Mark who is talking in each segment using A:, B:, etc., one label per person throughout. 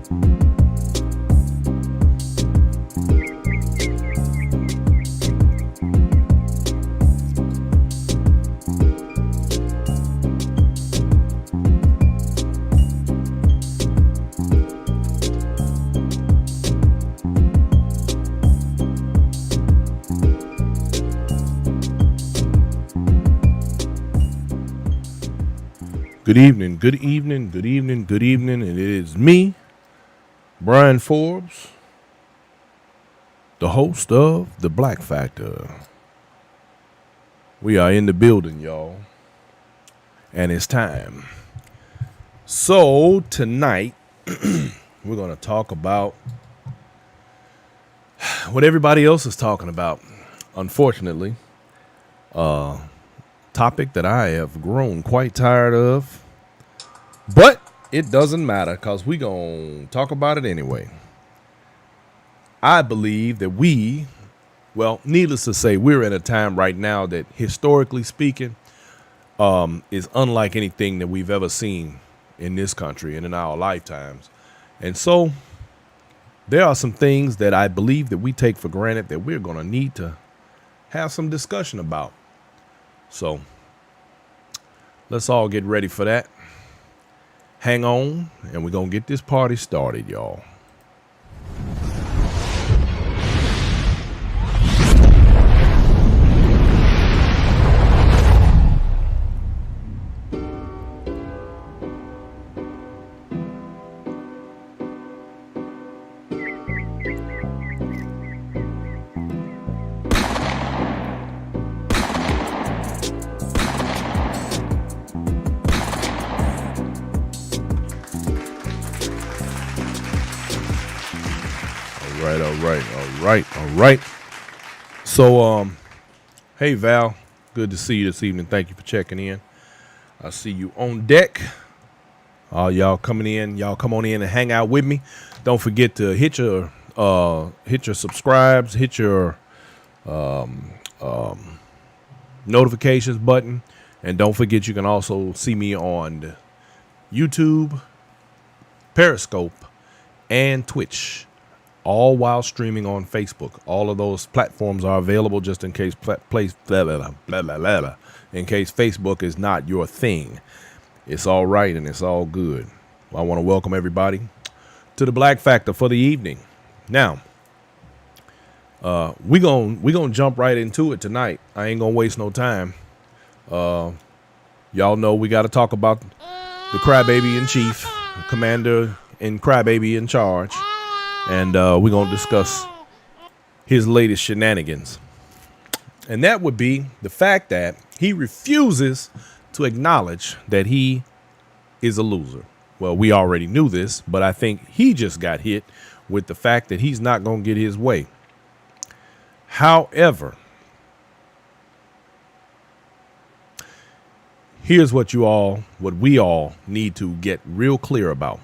A: Good evening, good evening, good evening, good evening. And it is me, Brian Forbes, the host of The Black Factor. We are in the building, y'all, and it's time. So tonight, we're going to talk about what everybody else is talking about. Unfortunately, topic that I have grown quite tired of, but it doesn't matter because we're going to talk about it anyway. I believe that needless to say, we're in a time right now that historically speaking is unlike anything that we've ever seen in this country and in our lifetimes. And so there are some things that I believe that we take for granted that we're going to need to have some discussion about. So let's all get ready for that. Hang on, and we're going to get this party started, y'all. All right. So, hey, Val, good to see you this evening. Thank you for checking in. I see you on deck. Y'all coming in. Y'all come on in and hang out with me. Don't forget to hit your subscribes, hit your notifications button, and don't forget you can also see me on YouTube, Periscope, and Twitch. All while streaming on Facebook. All of those platforms are available just in case in case Facebook is not your thing. It's all right and it's all good. I want to welcome everybody to the Black Factor for the evening. Now, we gonna jump right into it tonight. I ain't gonna waste no time. Y'all know we got to talk about the crybaby in chief, commander and crybaby in charge. And we're going to discuss his latest shenanigans. And that would be the fact that he refuses to acknowledge that he is a loser. Well, we already knew this, but I think he just got hit with the fact that he's not going to get his way. However, here's what we all need to get real clear about.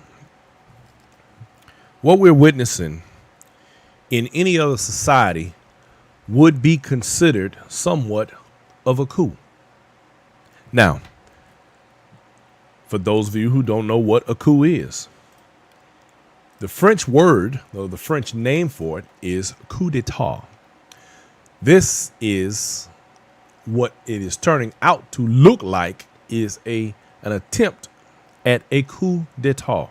A: What we're witnessing in any other society would be considered somewhat of a coup. Now, for those of you who don't know what a coup is, the French word, or the French name for it, is coup d'etat. This is what it is turning out to look like is an attempt at a coup d'etat.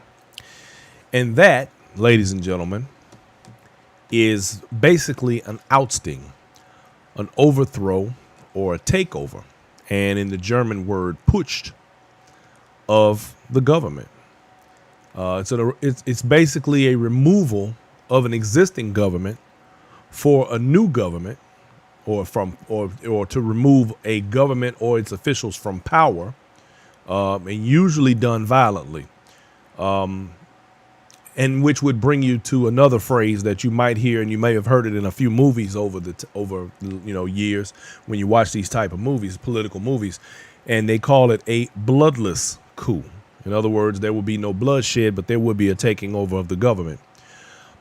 A: And that, ladies and gentlemen, is basically an ousting, an overthrow, or a takeover, and in the German word putsch, of the government. It's basically a removal of an existing government for a new government, or to remove a government or its officials from power, and usually done violently. And which would bring you to another phrase that you might hear, and you may have heard it in a few movies over years when you watch these type of movies, political movies, and they call it a bloodless coup. In other words, there will be no bloodshed, but there will be a taking over of the government.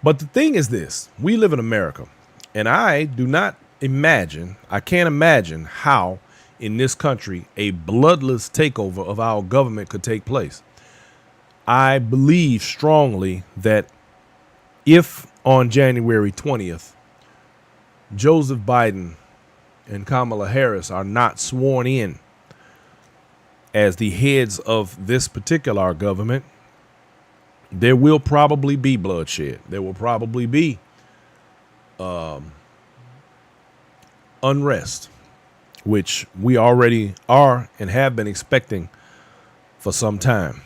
A: But the thing is this: we live in America, and I can't imagine how in this country a bloodless takeover of our government could take place. I believe strongly that if on January 20th, Joseph Biden and Kamala Harris are not sworn in as the heads of this particular government, there will probably be bloodshed. There will probably be unrest, which we already are and have been expecting for some time.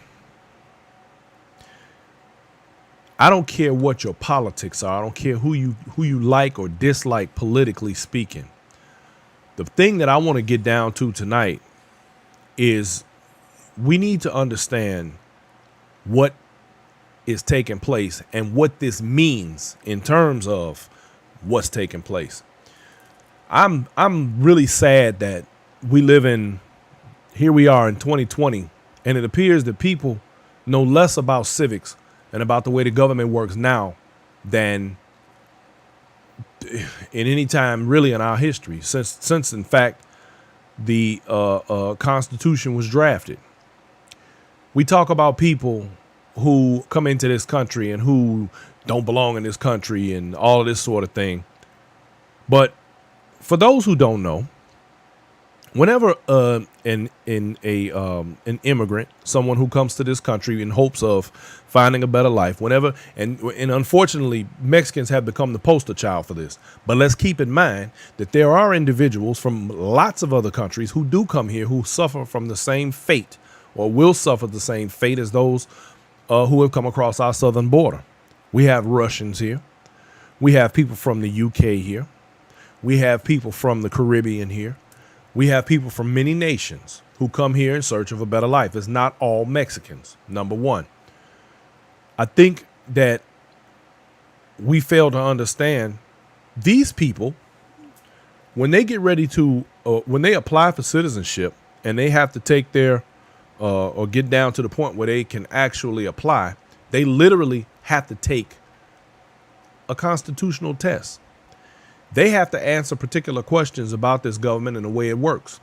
A: I don't care what your politics are. I don't care who you like or dislike politically speaking. The thing that I want to get down to tonight is we need to understand what is taking place and what this means in terms of what's taking place. I'm really sad that we live in, here we are in 2020, and it appears that people know less about civics and about the way the government works now than in any time really in our history, since in fact the Constitution was drafted. We talk about people who come into this country and who don't belong in this country and all of this sort of thing. But for those who don't know, whenever an immigrant, someone who comes to this country in hopes of finding a better life, and unfortunately, Mexicans have become the poster child for this. But let's keep in mind that there are individuals from lots of other countries who do come here who suffer from the same fate or will suffer the same fate as those who have come across our southern border. We have Russians here. We have people from the UK here. We have people from the Caribbean here. We have people from many nations who come here in search of a better life. It's not all Mexicans, number one. I think that we fail to understand these people, when they get ready to, when they apply for citizenship and they have to take their, or get down to the point where they can actually apply, they literally have to take a constitutional test. They have to answer particular questions about this government and the way it works.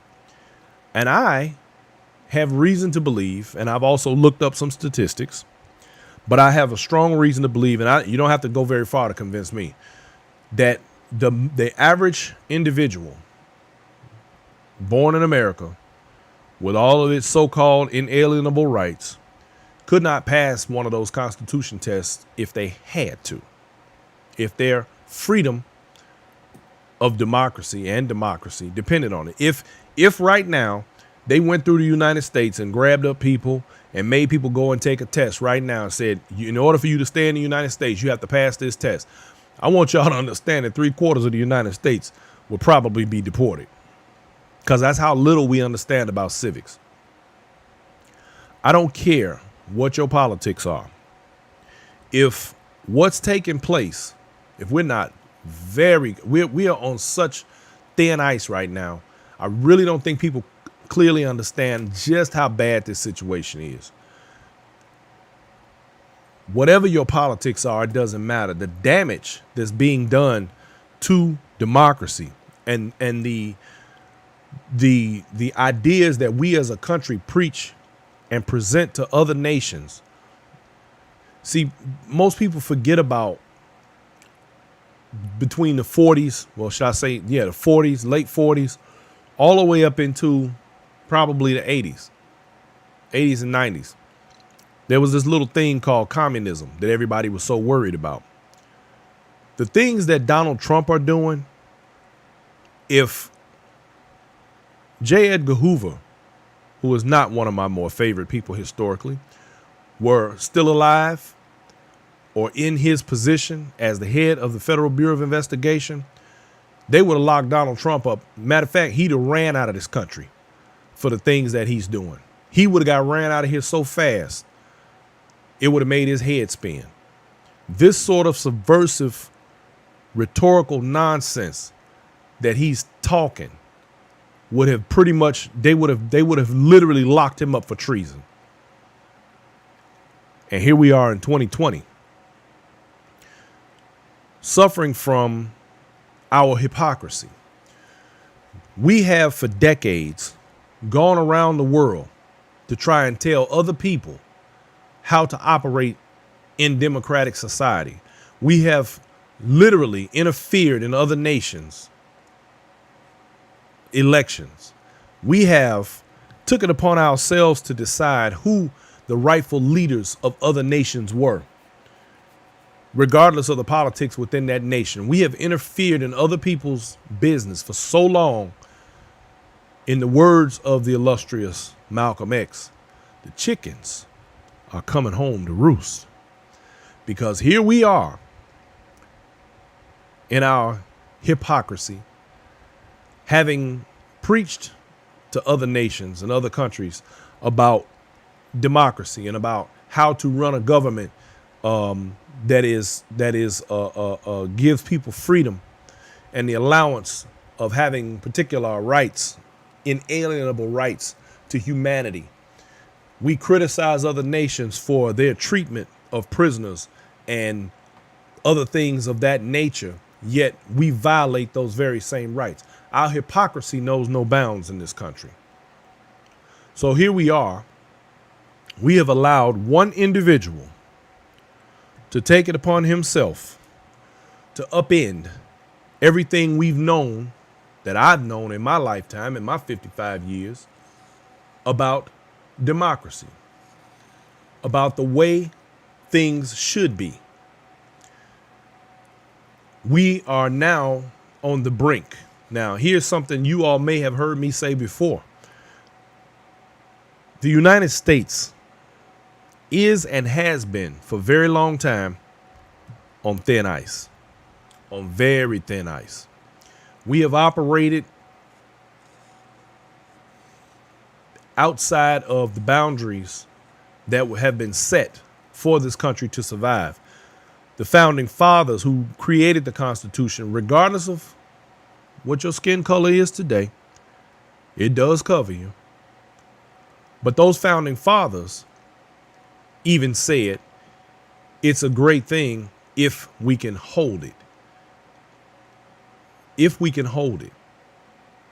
A: And I have reason to believe, and I've also looked up some statistics, but I have a strong reason to believe, and you don't have to go very far to convince me, that the average individual born in America with all of its so-called inalienable rights could not pass one of those constitution tests if they had to, if their freedom of democracy depended on it. If right now they went through the United States and grabbed up people and made people go and take a test right now and said, in order for you to stay in the United States, you have to pass this test. I want y'all to understand that 3/4 of the United States will probably be deported, because that's how little we understand about civics. I don't care what your politics are. If what's taking place, if we're not we are on such thin ice right now, I really don't think people clearly understand just how bad this situation is. Whatever your politics are, it doesn't matter. The damage that's being done to democracy and the ideas that we as a country preach and present to other nations. See, most people forget about between the 40s, well, should I say, the 40s, late 40s, all the way up into probably the 80s and 90s. There was this little thing called communism that everybody was so worried about. The things that Donald Trump are doing, if J. Edgar Hoover, who is not one of my more favorite people historically, were still alive or in his position as the head of the Federal Bureau of Investigation, they would have locked Donald Trump up. Matter of fact, he'd have ran out of this country for the things that he's doing. He would have got ran out of here so fast, it would have made his head spin. This sort of subversive, rhetorical nonsense that he's talking would have pretty much, they would have literally locked him up for treason. And here we are in 2020. Suffering from our hypocrisy. We have for decades gone around the world to try and tell other people how to operate in democratic society. We have literally interfered in other nations' elections. We have took it upon ourselves to decide who the rightful leaders of other nations were, regardless of the politics within that nation. We have interfered in other people's business for so long. In the words of the illustrious Malcolm X, the chickens are coming home to roost. Because here we are in our hypocrisy, having preached to other nations and other countries about democracy and about how to run a government that gives people freedom and the allowance of having particular rights, inalienable rights to humanity. We criticize other nations for their treatment of prisoners and other things of that nature, yet we violate those very same rights. Our hypocrisy knows no bounds in this country. So here we are. We have allowed one individual to take it upon himself to upend everything we've known, that I've known in my lifetime, in my 55 years, about democracy, about the way things should be. We are now on the brink. Now, here's something you all may have heard me say before. The United States is and has been for a very long time on thin ice, on very thin ice. We have operated outside of the boundaries that have been set for this country to survive. The founding fathers who created the Constitution, regardless of what your skin color is today, it does cover you. But those founding fathers even said it's a great thing if we can hold it. If we can hold it,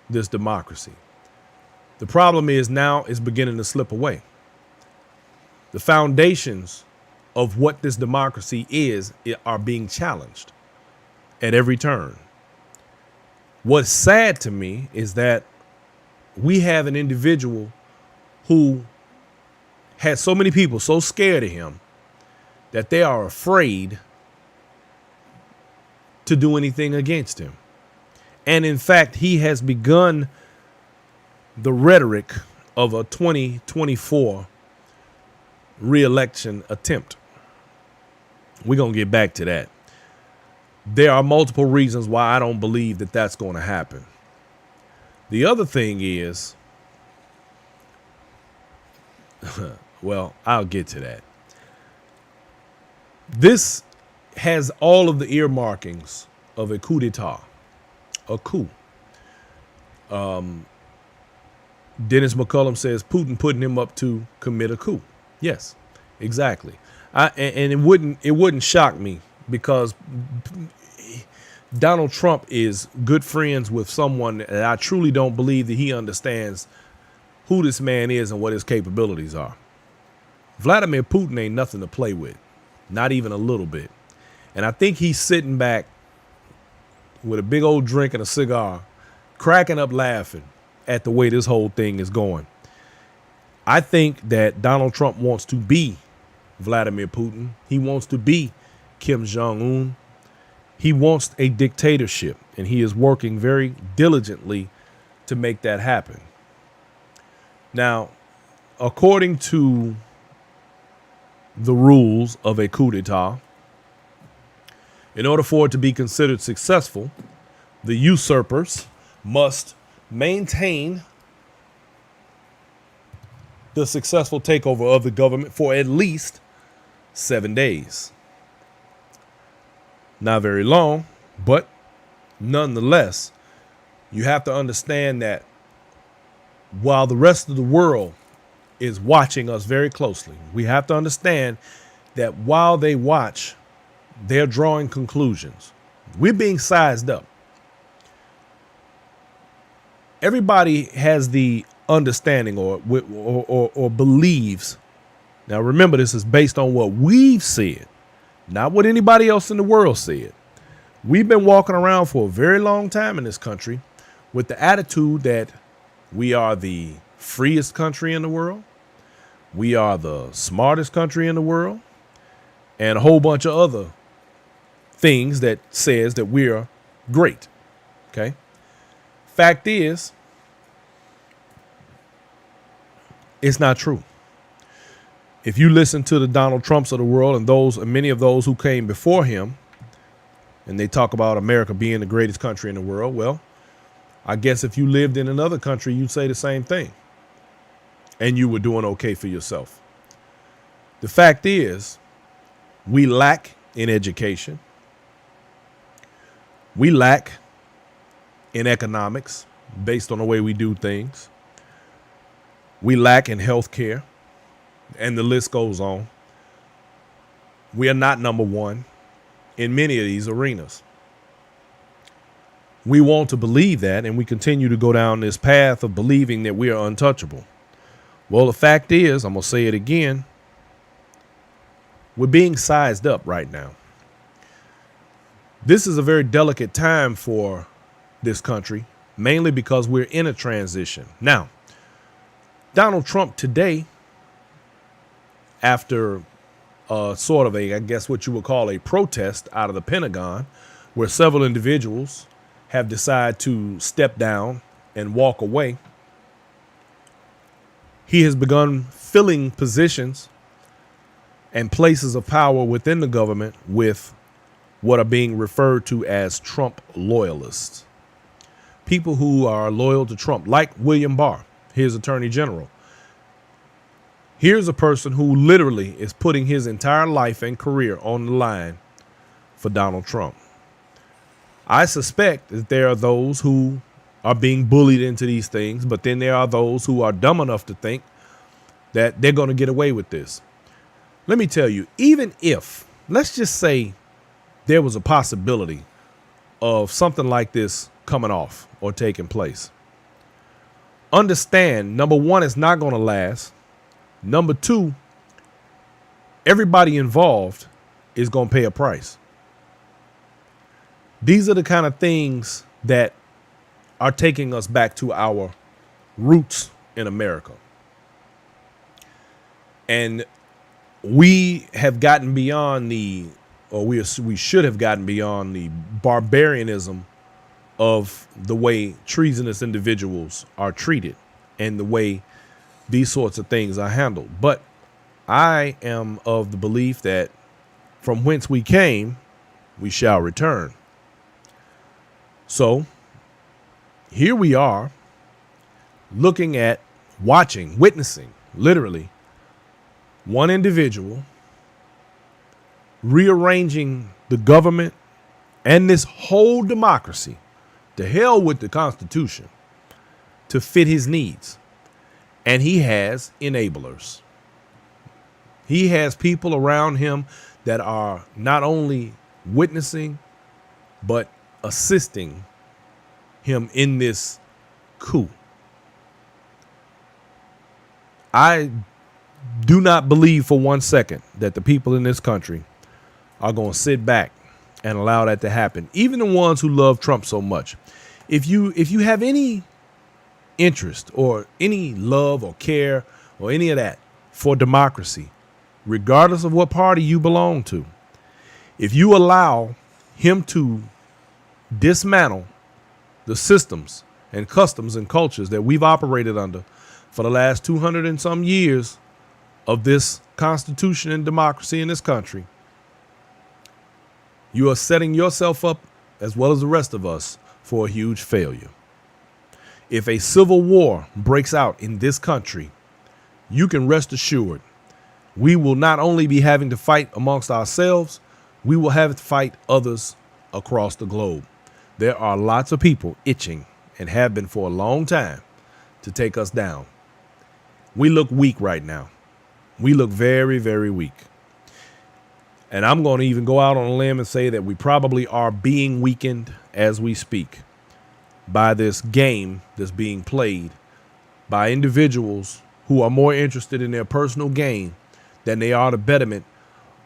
A: this democracy. The problem is now it's beginning to slip away. The foundations of what this democracy is are being challenged at every turn. What's sad to me is that we have an individual who had so many people so scared of him that they are afraid to do anything against him. And in fact, he has begun the rhetoric of a 2024 re-election attempt. We're going to get back to that. There are multiple reasons why I don't believe that that's going to happen. The other thing is, well, I'll get to that. This has all of the earmarkings of a coup d'etat, a coup. Dennis McCullum says Putin putting him up to commit a coup. Yes, exactly. And it wouldn't shock me, because Donald Trump is good friends with someone that I truly don't believe that he understands who this man is and what his capabilities are. Vladimir Putin ain't nothing to play with, not even a little bit. And I think he's sitting back with a big old drink and a cigar, cracking up laughing at the way this whole thing is going. I think that Donald Trump wants to be Vladimir Putin. He wants to be Kim Jong-un. He wants a dictatorship, and he is working very diligently to make that happen. Now, according to the rules of a coup d'etat, in order for it to be considered successful, the usurpers must maintain the successful takeover of the government for at least 7 days. Not very long, but nonetheless, you have to understand that while the rest of the world is watching us very closely, we have to understand that while they watch, they're drawing conclusions. We're being sized up. Everybody has the understanding or believes Now, remember, this is based on what we've said, not what anybody else in the world said. We've been walking around for a very long time in this country with the attitude that we are the freest country in the world. We are the smartest country in the world, and a whole bunch of other things that says that we're great. Okay. Fact is, it's not true. If you listen to the Donald Trumps of the world and many of those who came before him, and they talk about America being the greatest country in the world, well, I guess if you lived in another country, you'd say the same thing, and you were doing okay for yourself. The fact is, we lack in education. We lack in economics based on the way we do things. We lack in health care, and the list goes on. We are not number one in many of these arenas. We want to believe that, and we continue to go down this path of believing that we are untouchable. Well, the fact is, I'm going to say it again, we're being sized up right now. This is a very delicate time for this country, mainly because we're in a transition. Now, Donald Trump today, after sort of I guess what you would call a protest out of the Pentagon, where several individuals have decided to step down and walk away, he has begun filling positions and places of power within the government with what are being referred to as Trump loyalists. People who are loyal to Trump, like William Barr, his attorney general. Here's a person who literally is putting his entire life and career on the line for Donald Trump. I suspect that there are those who are being bullied into these things, but then there are those who are dumb enough to think that they're going to get away with this. Let me tell you, even if, let's just say, there was a possibility of something like this coming off or taking place, understand, number one, it's not going to last. Number two, everybody involved is going to pay a price. These are the kind of things that are taking us back to our roots in America. And we have gotten beyond we should have gotten beyond the barbarianism of the way treasonous individuals are treated and the way these sorts of things are handled. But I am of the belief that from whence we came, we shall return. So here we are looking at, watching, witnessing, literally, one individual rearranging the government and this whole democracy, to hell with the Constitution, to fit his needs. And he has enablers. He has people around him that are not only witnessing, but assisting him in this coup. I do not believe for 1 second that the people in this country are going to sit back and allow that to happen. Even the ones who love Trump so much. If you have any interest or any love or care or any of that for democracy, regardless of what party you belong to, if you allow him to dismantle the systems and customs and cultures that we've operated under for the last 200 and some years of this Constitution and democracy in this country, you are setting yourself up, as well as the rest of us, for a huge failure. If a civil war breaks out in this country, you can rest assured we will not only be having to fight amongst ourselves, we will have to fight others across the globe. There are lots of people itching, and have been for a long time, to take us down. We look weak right now. We look very, very weak. And I'm going to even go out on a limb and say that we probably are being weakened as we speak by this game that's being played by individuals who are more interested in their personal gain than they are the betterment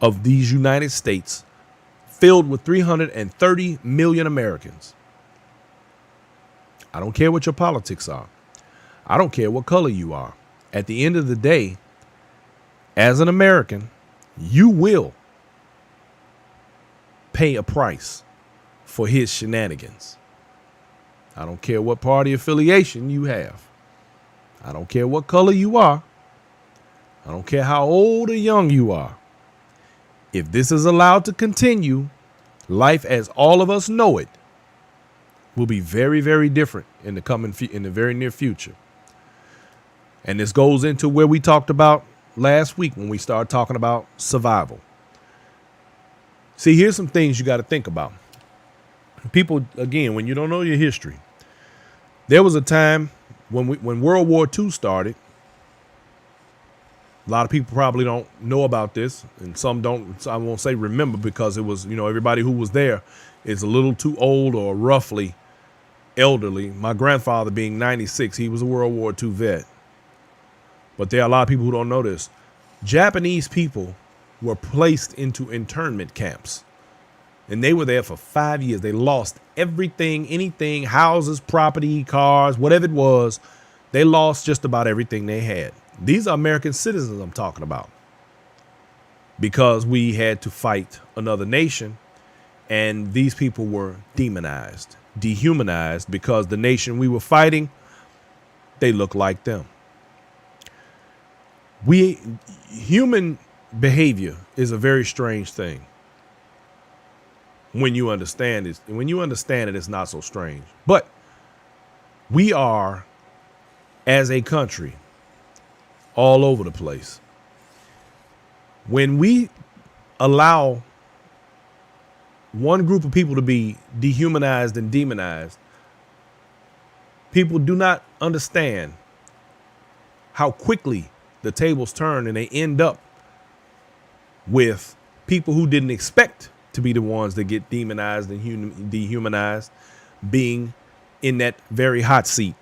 A: of these United States filled with 330 million Americans. I don't care what your politics are. I don't care what color you are. At the end of the day, as an American, you will pay a price for his shenanigans. I don't care what party affiliation you have. I don't care what color you are. I don't care how old or young you are. If this is allowed to continue, life as all of us know it will be very, very different in the very near future. And this goes into where we talked about last week when we started talking about survival. See, here's some things you got to think about. People, again, when you don't know your history, there was a time when World War II started. A lot of people probably don't know about this, and some don't. So I won't say remember, because it was, everybody who was there is a little too old or roughly elderly. My grandfather, being 96, he was a World War II vet. But there are a lot of people who don't know this. Japanese people were placed into internment camps, and they were there for 5 years. They lost everything, anything, houses, property, cars, whatever it was. They lost just about everything they had. These are American citizens I'm talking about, because we had to fight another nation, and these people were demonized, dehumanized, because the nation we were fighting, they looked like them. Human behavior is a very strange thing. When you understand it, it's not so strange. But we are, as a country, all over the place. When we allow one group of people to be dehumanized and demonized, people do not understand how quickly the tables turn, and they end up with people who didn't expect to be the ones that get demonized and dehumanized being in that very hot seat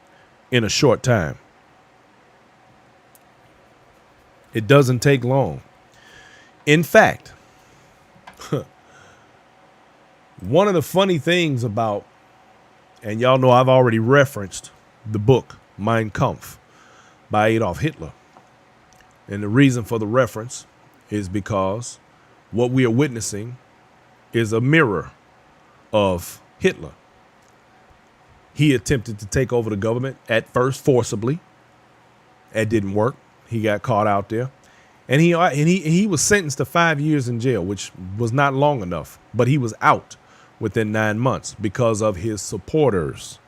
A: in a short time. It doesn't take long. In fact, one of the funny things about, and y'all know I've already referenced the book Mein Kampf by Adolf Hitler. And the reason for the reference is because what we are witnessing is a mirror of Hitler. He attempted to take over the government at first forcibly. It didn't work. He got caught out there, and he was sentenced to 5 years in jail, which was not long enough. But he was out within 9 months because of his supporters,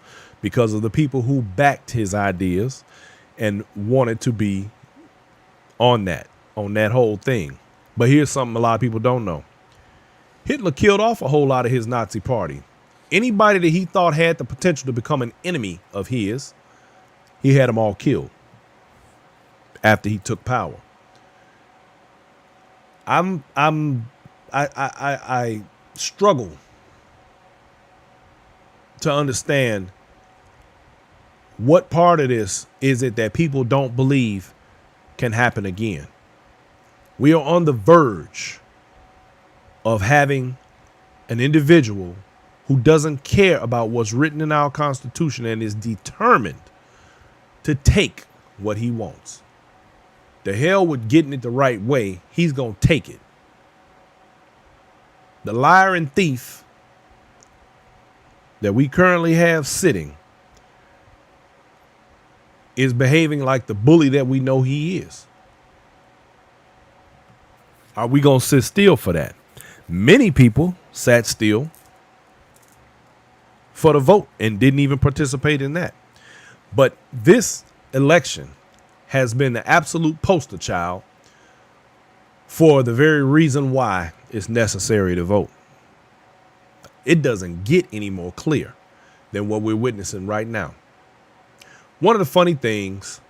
A: because of the people who backed his ideas and wanted to be on that whole thing. But here's something a lot of people don't know. Hitler killed off a whole lot of his Nazi party. Anybody that he thought had the potential to become an enemy of his, he had them all killed after he took power. I struggle to understand what part of this is it that people don't believe can happen again. We are on the verge of having an individual who doesn't care about what's written in our Constitution and is determined to take what he wants. The hell with getting it the right way, he's going to take it. The liar and thief that we currently have sitting is behaving like the bully that we know he is. Are we going to sit still for that? Many people sat still for the vote and didn't even participate in that. But this election has been the absolute poster child for the very reason why it's necessary to vote. It doesn't get any more clear than what we're witnessing right now. One of the funny things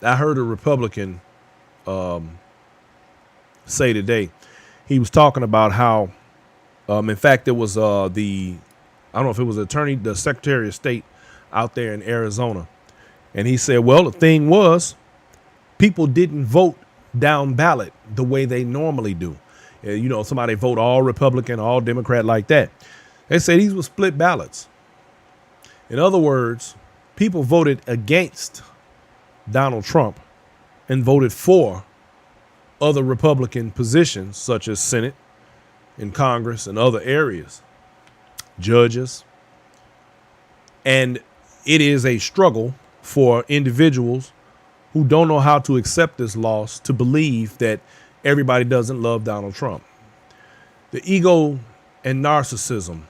A: I heard a Republican say today, he was talking about how, in fact, it was I don't know if it was the Secretary of State out there in Arizona. And he said, well, the thing was, people didn't vote down ballot the way they normally do. You know, somebody vote all Republican, all Democrat like that. They say these were split ballots. In other words, people voted against Donald Trump and voted for other Republican positions, such as Senate and Congress and other areas, judges. And it is a struggle for individuals who don't know how to accept this loss to believe that everybody doesn't love Donald Trump. The ego and narcissism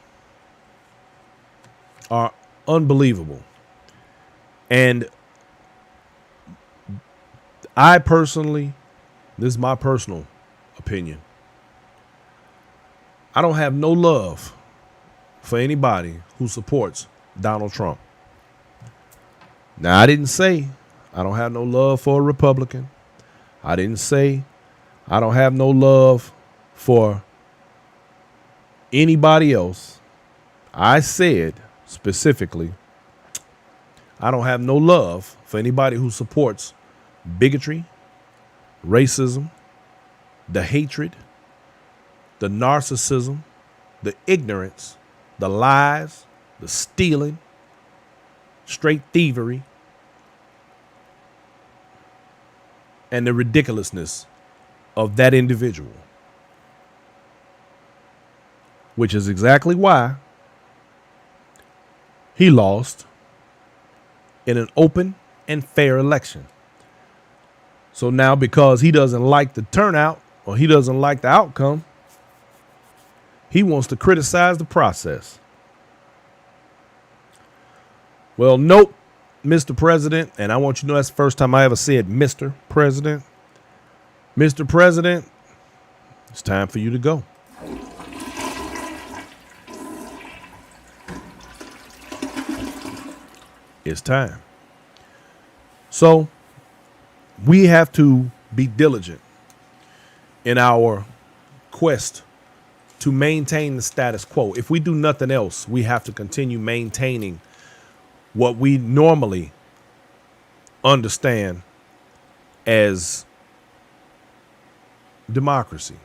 A: are unbelievable. And I personally, this is my personal opinion, I don't have no love for anybody who supports Donald Trump. Now, I didn't say I don't have no love for a Republican. I didn't say I don't have no love for anybody else. I said specifically, I don't have no love for anybody who supports bigotry, racism, the hatred, the narcissism, the ignorance, the lies, the stealing, straight thievery, and the ridiculousness of that individual. Which is exactly why he lost in an open and fair election. So now, because he doesn't like the turnout or he doesn't like the outcome, he wants to criticize the process. Well, nope, Mr. President, and I want you to know that's the first time I ever said Mr. President. Mr. President, it's time for you to go. It's time. So we have to be diligent in our quest to maintain the status quo. If we do nothing else, we have to continue maintaining what we normally understand as democracy.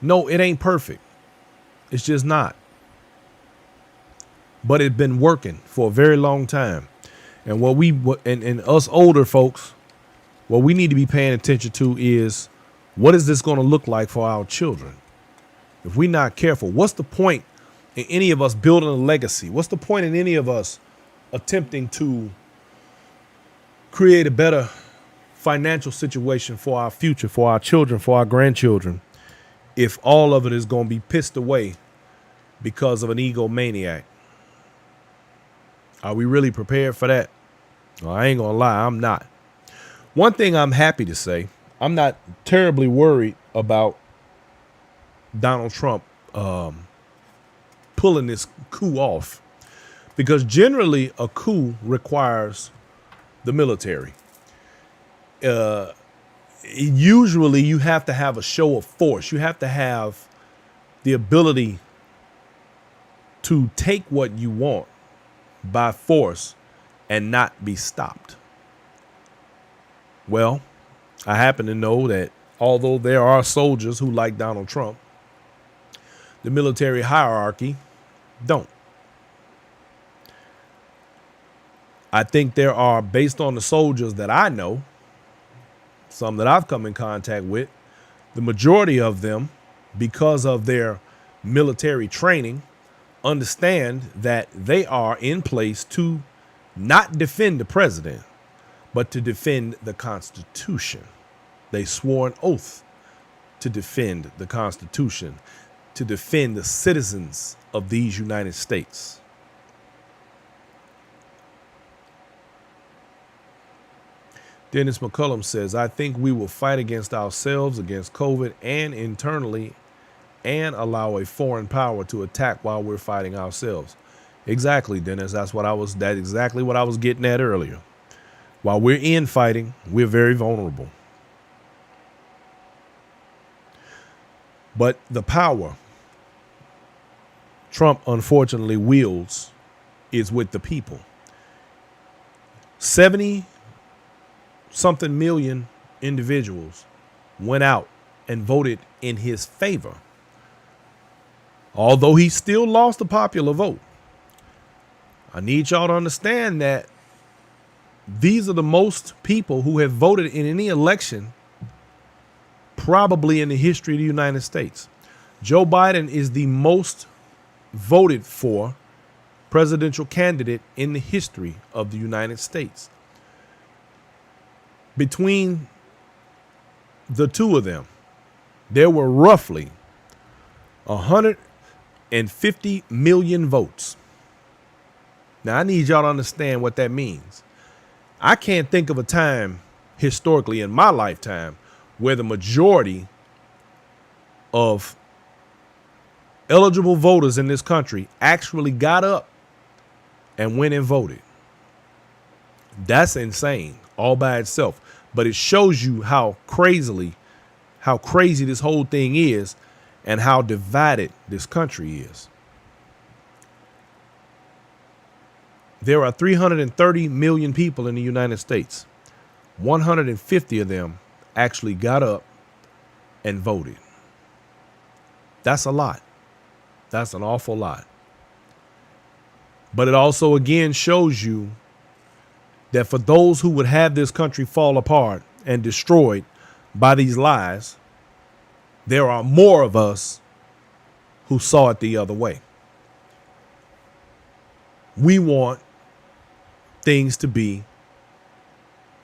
A: No, it ain't perfect. It's just not. But it's been working for a very long time. And what we and us older folks, what we need to be paying attention to is, what is this going to look like for our children? If we're not careful, what's the point in any of us building a legacy? What's the point in any of us attempting to create a better financial situation for our future, for our children, for our grandchildren, if all of it is going to be pissed away because of an egomaniac? Are we really prepared for that? Well, I ain't going to lie, I'm not. One thing I'm happy to say, I'm not terribly worried about Donald Trump pulling this coup off, because generally a coup requires the military. Usually you have to have a show of force. You have to have the ability to take what you want by force and not be stopped. Well, I happen to know that although there are soldiers who like Donald Trump, the military hierarchy don't. I think there are, based on the soldiers that I know, some that I've come in contact with, the majority of them, because of their military training, understand that they are in place to not defend the president, but to defend the Constitution. They swore an oath to defend the Constitution, to defend the citizens of these United States. Dennis McCullum says, I think we will fight against ourselves, against COVID, and internally, and allow a foreign power to attack while we're fighting ourselves. Exactly, Dennis. That's exactly what I was getting at earlier. While we're in fighting, we're very vulnerable. But the power Trump unfortunately wields is with the people. 70-something million individuals went out and voted in his favor. Although he still lost the popular vote, I need y'all to understand that these are the most people who have voted in any election probably in the history of the United States. Joe Biden is the most voted for presidential candidate in the history of the United States. Between the two of them, there were roughly 150 million votes. Now, I need y'all to understand what that means. I can't think of a time historically in my lifetime where the majority of eligible voters in this country actually got up and went and voted. That's insane all by itself. But it shows you how crazy this whole thing is and how divided this country is. There are 330 million people in the United States. 150 of them actually got up and voted. That's a lot. That's an awful lot. But it also again shows you that for those who would have this country fall apart and destroyed by these lies, there are more of us who saw it the other way. We want things to be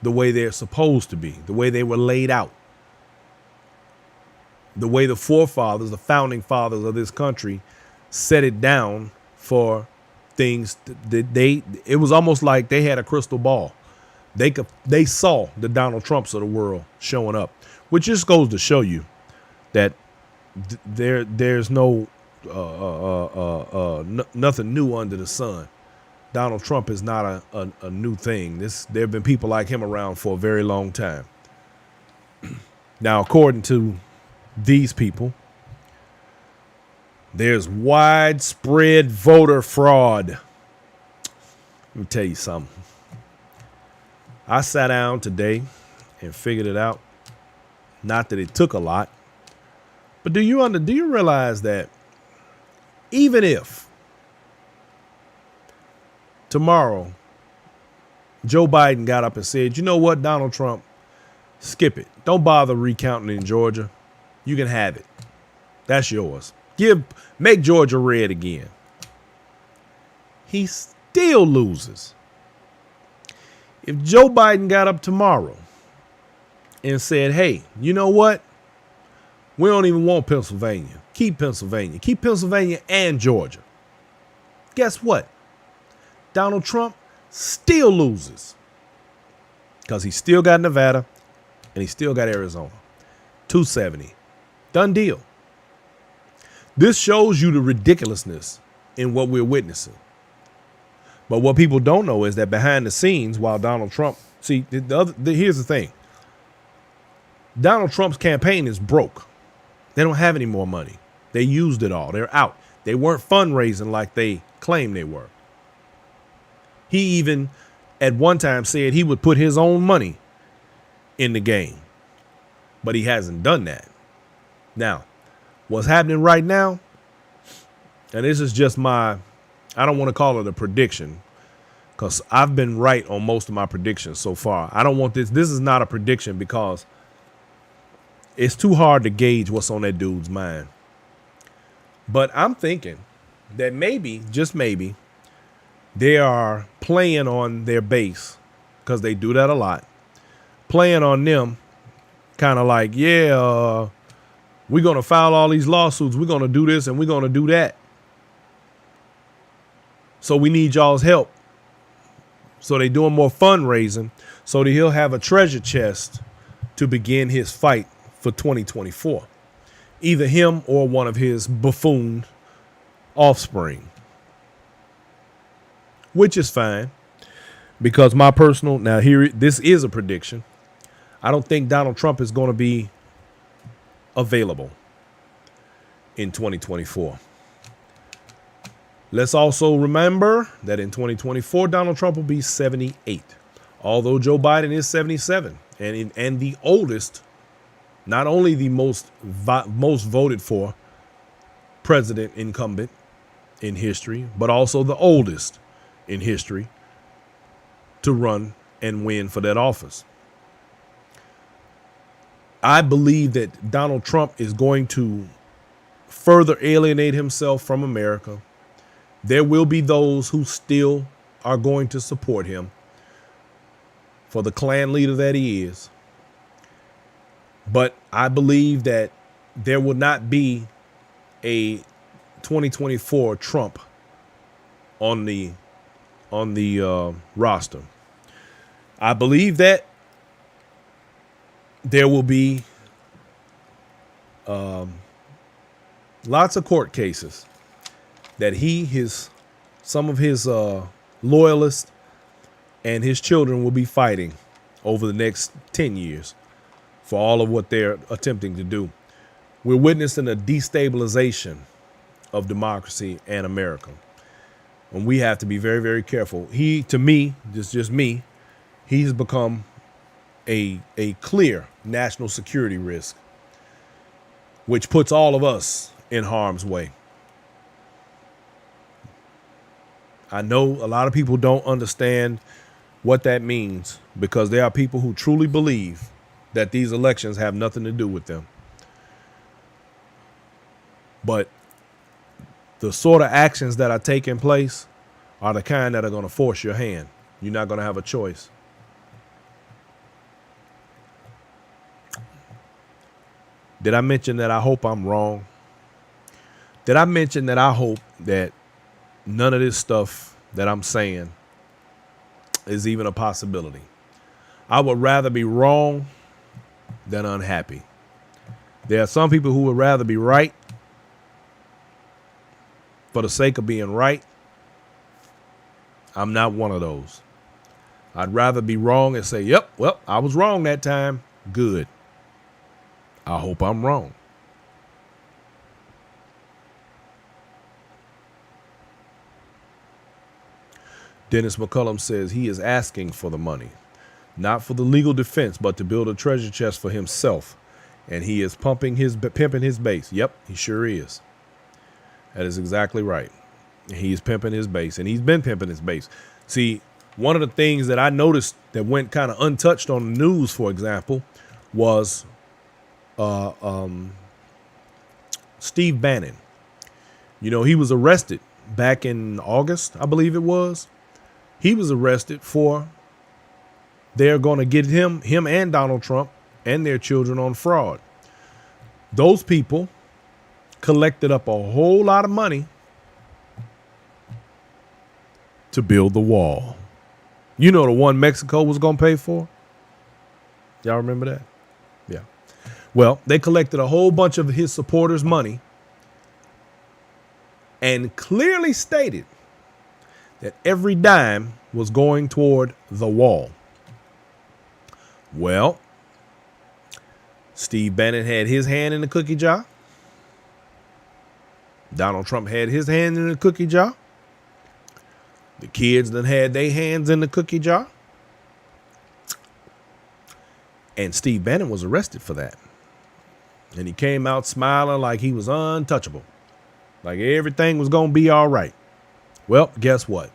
A: the way they're supposed to be, the way they were laid out, the way the forefathers, the founding fathers of this country set it down for things that it was almost like they had a crystal ball. They saw the Donald Trumps of the world showing up, which just goes to show you that there's no nothing new under the sun. Donald Trump is not a new thing. There have been people like him around for a very long time. Now, according to these people, there's widespread voter fraud. Let me tell you something. I sat down today and figured it out. Not that it took a lot, but do you realize that even if tomorrow Joe Biden got up and said, you know what, Donald Trump, skip it. Don't bother recounting in Georgia. You can have it. That's yours. Make Georgia red again. He still loses. If Joe Biden got up tomorrow and said, hey, you know what? We don't even want Pennsylvania. Keep Pennsylvania. Keep Pennsylvania and Georgia. Guess what? Donald Trump still loses because he still got Nevada and he still got Arizona. 270. Done deal. This shows you the ridiculousness in what we're witnessing. But what people don't know is that behind the scenes, while Donald Trump, here's the thing. Donald Trump's campaign is broke. They don't have any more money. They used it all. They're out. They weren't fundraising like they claimed they were. He even at one time said he would put his own money in the game, but he hasn't done that. Now, what's happening right now, and this is just I don't want to call it a prediction because I've been right on most of my predictions so far. I don't want this. This is not a prediction because it's too hard to gauge what's on that dude's mind. But I'm thinking that maybe, just maybe, they are playing on their base because they do that a lot. Playing on them kind of like, we're going to file all these lawsuits. We're going to do this and we're going to do that. So we need y'all's help. So they're doing more fundraising so that he'll have a treasure chest to begin his fight for 2024. Either him or one of his buffoon offspring. Which is fine. Because this is a prediction. I don't think Donald Trump is going to be available in 2024. Let's also remember that in 2024, Donald Trump will be 78. Although Joe Biden is 77. and the oldest, not only the most voted for president incumbent in history, but also the oldest in history to run and win for that office. I believe that Donald Trump is going to further alienate himself from America. There will be those who still are going to support him for the Klan leader that he is. But I believe that there will not be a 2024 Trump on the roster. I believe that there will be lots of court cases that some of his loyalists and his children will be fighting over the next 10 years for all of what they're attempting to do. We're witnessing a destabilization of democracy and America. And we have to be very, very careful. To me, just me, he's become a clear national security risk, which puts all of us in harm's way. I know a lot of people don't understand what that means because there are people who truly believe that these elections have nothing to do with them. But the sort of actions that are taking place are the kind that are going to force your hand. You're not going to have a choice. Did I mention that I hope I'm wrong? Did I mention that I hope that none of this stuff that I'm saying is even a possibility? I would rather be wrong than unhappy. There are some people who would rather be right for the sake of being right. I'm not one of those. I'd rather be wrong and say, yep, well, I was wrong that time. Good. I hope I'm wrong. Dennis McCullum says he is asking for the money, not for the legal defense, but to build a treasure chest for himself. And he is pimping his base. Yep, he sure is. That is exactly right. He's pimping his base, and he's been pimping his base. See, one of the things that I noticed that went kind of untouched on the news, for example, was Steve Bannon. You know, he was arrested back in August, I believe it was. He was arrested for they're going to get him and Donald Trump and their children on fraud. Those people collected up a whole lot of money to build the wall. You know, the one Mexico was going to pay for? Y'all remember that? Yeah. Well, they collected a whole bunch of his supporters' money and clearly stated that every dime was going toward the wall. Well, Steve Bannon had his hand in the cookie jar. Donald Trump had his hand in the cookie jar. The kids then had their hands in the cookie jar. And Steve Bannon was arrested for that. And he came out smiling like he was untouchable. Like everything was going to be all right. Well, guess what?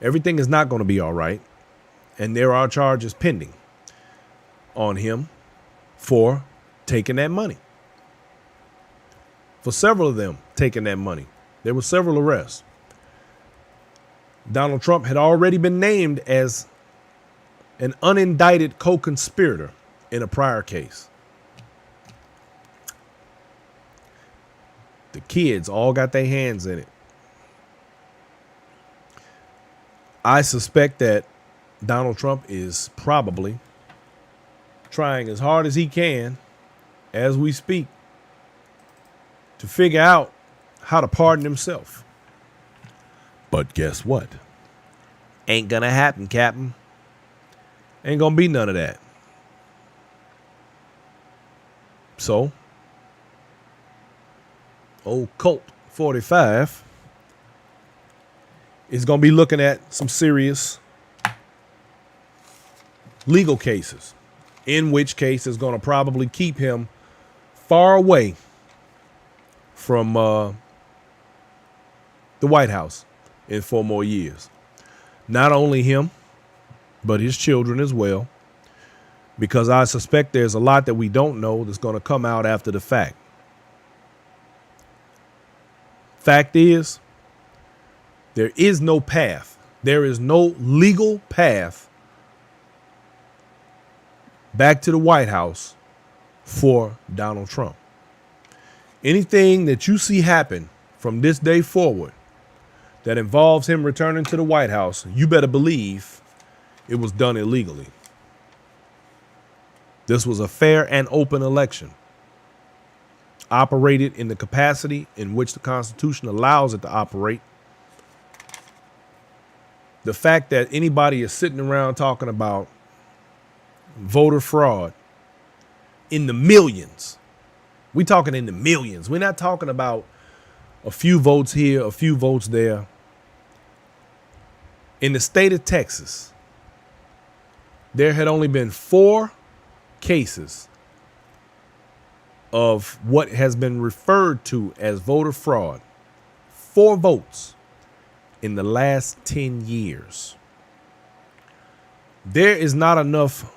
A: Everything is not going to be all right. And there are charges pending on him for taking that money. For several of them taking that money. There were several arrests. Donald Trump had already been named as an unindicted co-conspirator in a prior case. The kids all got their hands in it. I suspect that Donald Trump is probably trying as hard as he can, as we speak, to figure out how to pardon himself. But guess what? Ain't gonna happen, Captain. Ain't gonna be none of that. So, old Colt 45 is gonna be looking at some serious legal cases, in which case is going to probably keep him far away from the White House in 4 more years. Not only him, but his children as well, because I suspect there's a lot that we don't know that's going to come out after the fact. Fact is, there is no path. There is no legal path back to the White House for Donald Trump. Anything that you see happen from this day forward that involves him returning to the White House, you better believe it was done illegally. This was a fair and open election, operated in the capacity in which the Constitution allows it to operate. The fact that anybody is sitting around talking about voter fraud in the millions. We're talking in the millions. We're not talking about a few votes here, a few votes there. In the state of Texas, there had only been 4 cases of what has been referred to as voter fraud. 4 votes in the last 10 years. There is not enough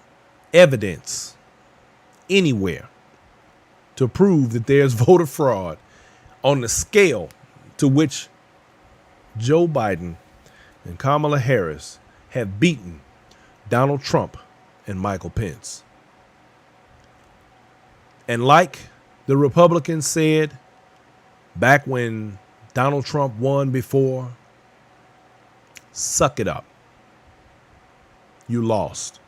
A: evidence anywhere to prove that there's voter fraud on the scale to which Joe Biden and Kamala Harris have beaten Donald Trump and Michael Pence. And like the Republicans said back when Donald Trump won before, suck it up. You lost.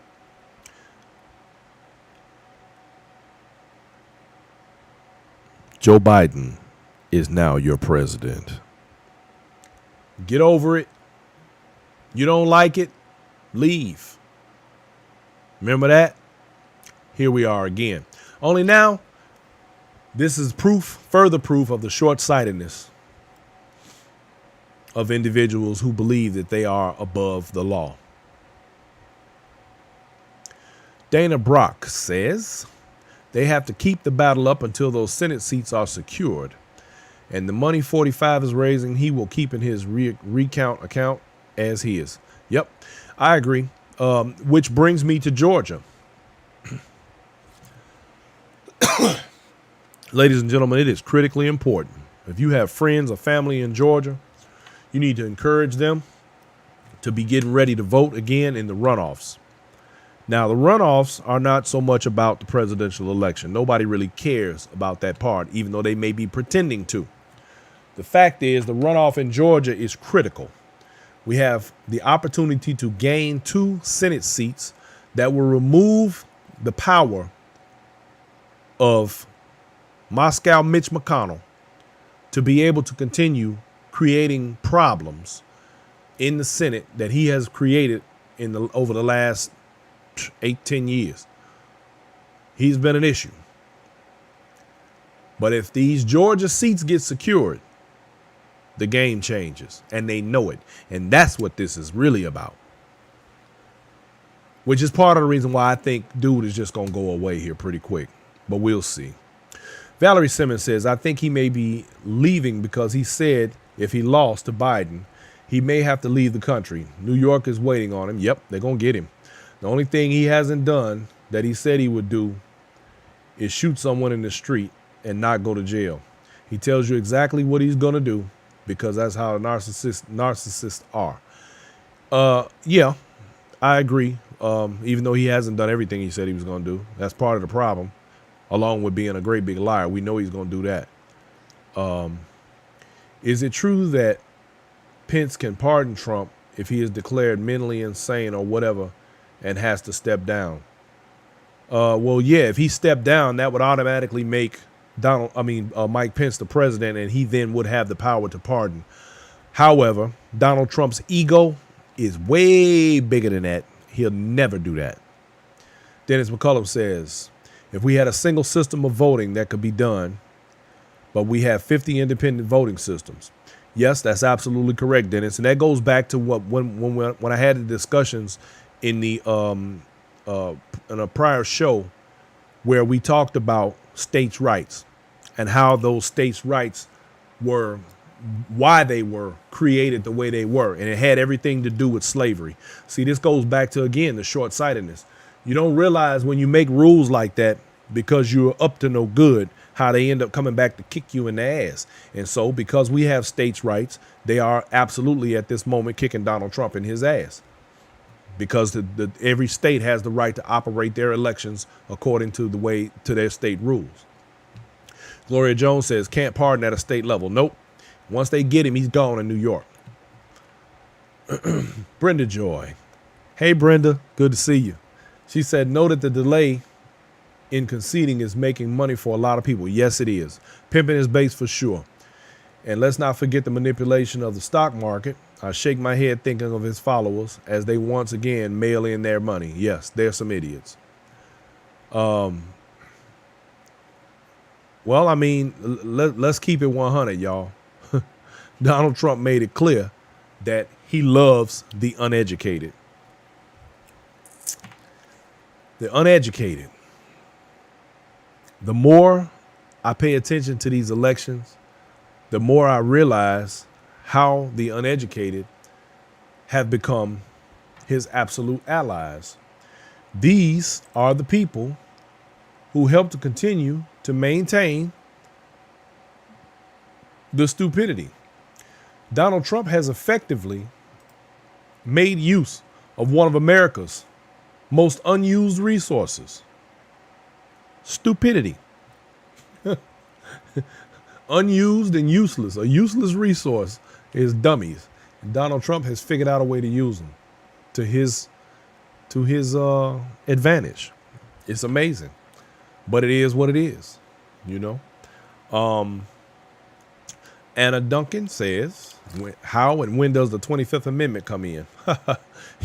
A: Joe Biden is now your president. Get over it. You don't like it? Leave. Remember that? Here we are again. Only now, this is further proof of the short-sightedness of individuals who believe that they are above the law. Dana Brock says they have to keep the battle up until those Senate seats are secured. And the money 45 is raising, he will keep in his recount account as he is. Yep, I agree. Which brings me to Georgia. Ladies and gentlemen, it is critically important. If you have friends or family in Georgia, you need to encourage them to be getting ready to vote again in the runoffs. Now, the runoffs are not so much about the presidential election. Nobody really cares about that part, even though they may be pretending to. The fact is, the runoff in Georgia is critical. We have the opportunity to gain 2 Senate seats that will remove the power of Moscow Mitch McConnell to be able to continue creating problems in the Senate that he has created over the last 8-10 years. He's been an issue. But if these Georgia seats get secured, the game changes, and they know it. And that's what this is really about. Which is part of the reason why I think dude is just going to go away here pretty quick. But we'll see. Valerie Simmons says, I think he may be leaving because he said if he lost to Biden, he may have to leave the country. New York is waiting on him. Yep, they're going to get him. The only thing he hasn't done that he said he would do is shoot someone in the street and not go to jail. He tells you exactly what he's going to do because that's how narcissists are. Yeah, I agree. Even though he hasn't done everything he said he was going to do. That's part of the problem, along with being a great big liar. We know he's going to do that. Is it true that Pence can pardon Trump if he is declared mentally insane or whatever and has to step down? Well, yeah, if he stepped down, that would automatically make Mike Pence the president, and he then would have the power to pardon. However, Donald Trump's ego is way bigger than that. He'll never do that. Dennis McCullum says, if we had a single system of voting that could be done, but we have 50 independent voting systems. Yes, that's absolutely correct, Dennis. And that goes back to when I had the discussions in the in a prior show where we talked about states' rights and how those states' rights were, why they were created the way they were. And it had everything to do with slavery. See, this goes back to, again, the short-sightedness. You don't realize when you make rules like that because you're up to no good, how they end up coming back to kick you in the ass. And so because we have states' rights, they are absolutely at this moment kicking Donald Trump in his ass, because every state has the right to operate their elections according to the way to their state rules. Gloria Jones says, can't pardon at a state level. Nope. Once they get him, he's gone in New York. Brenda Joy. Hey, Brenda. Good to see you. She said, know that the delay in conceding is making money for a lot of people. Yes, it is. Pimping his base for sure. And let's not forget the manipulation of the stock market. I shake my head thinking of his followers as they once again mail in their money. Yes, they're some idiots. Well, I mean, let's keep it 100, y'all. Donald Trump made it clear that he loves the uneducated. The uneducated. The more I pay attention to these elections, the more I realize how the uneducated have become his absolute allies. These are the people who help to continue to maintain the stupidity. Donald Trump has effectively made use of one of America's most unused resources: stupidity. Unused and useless. A useless resource is dummies. And Donald Trump has figured out a way to use them to his advantage. It's amazing, but it is what it is, you know. Anna Duncan says, how and when does the 25th Amendment come in?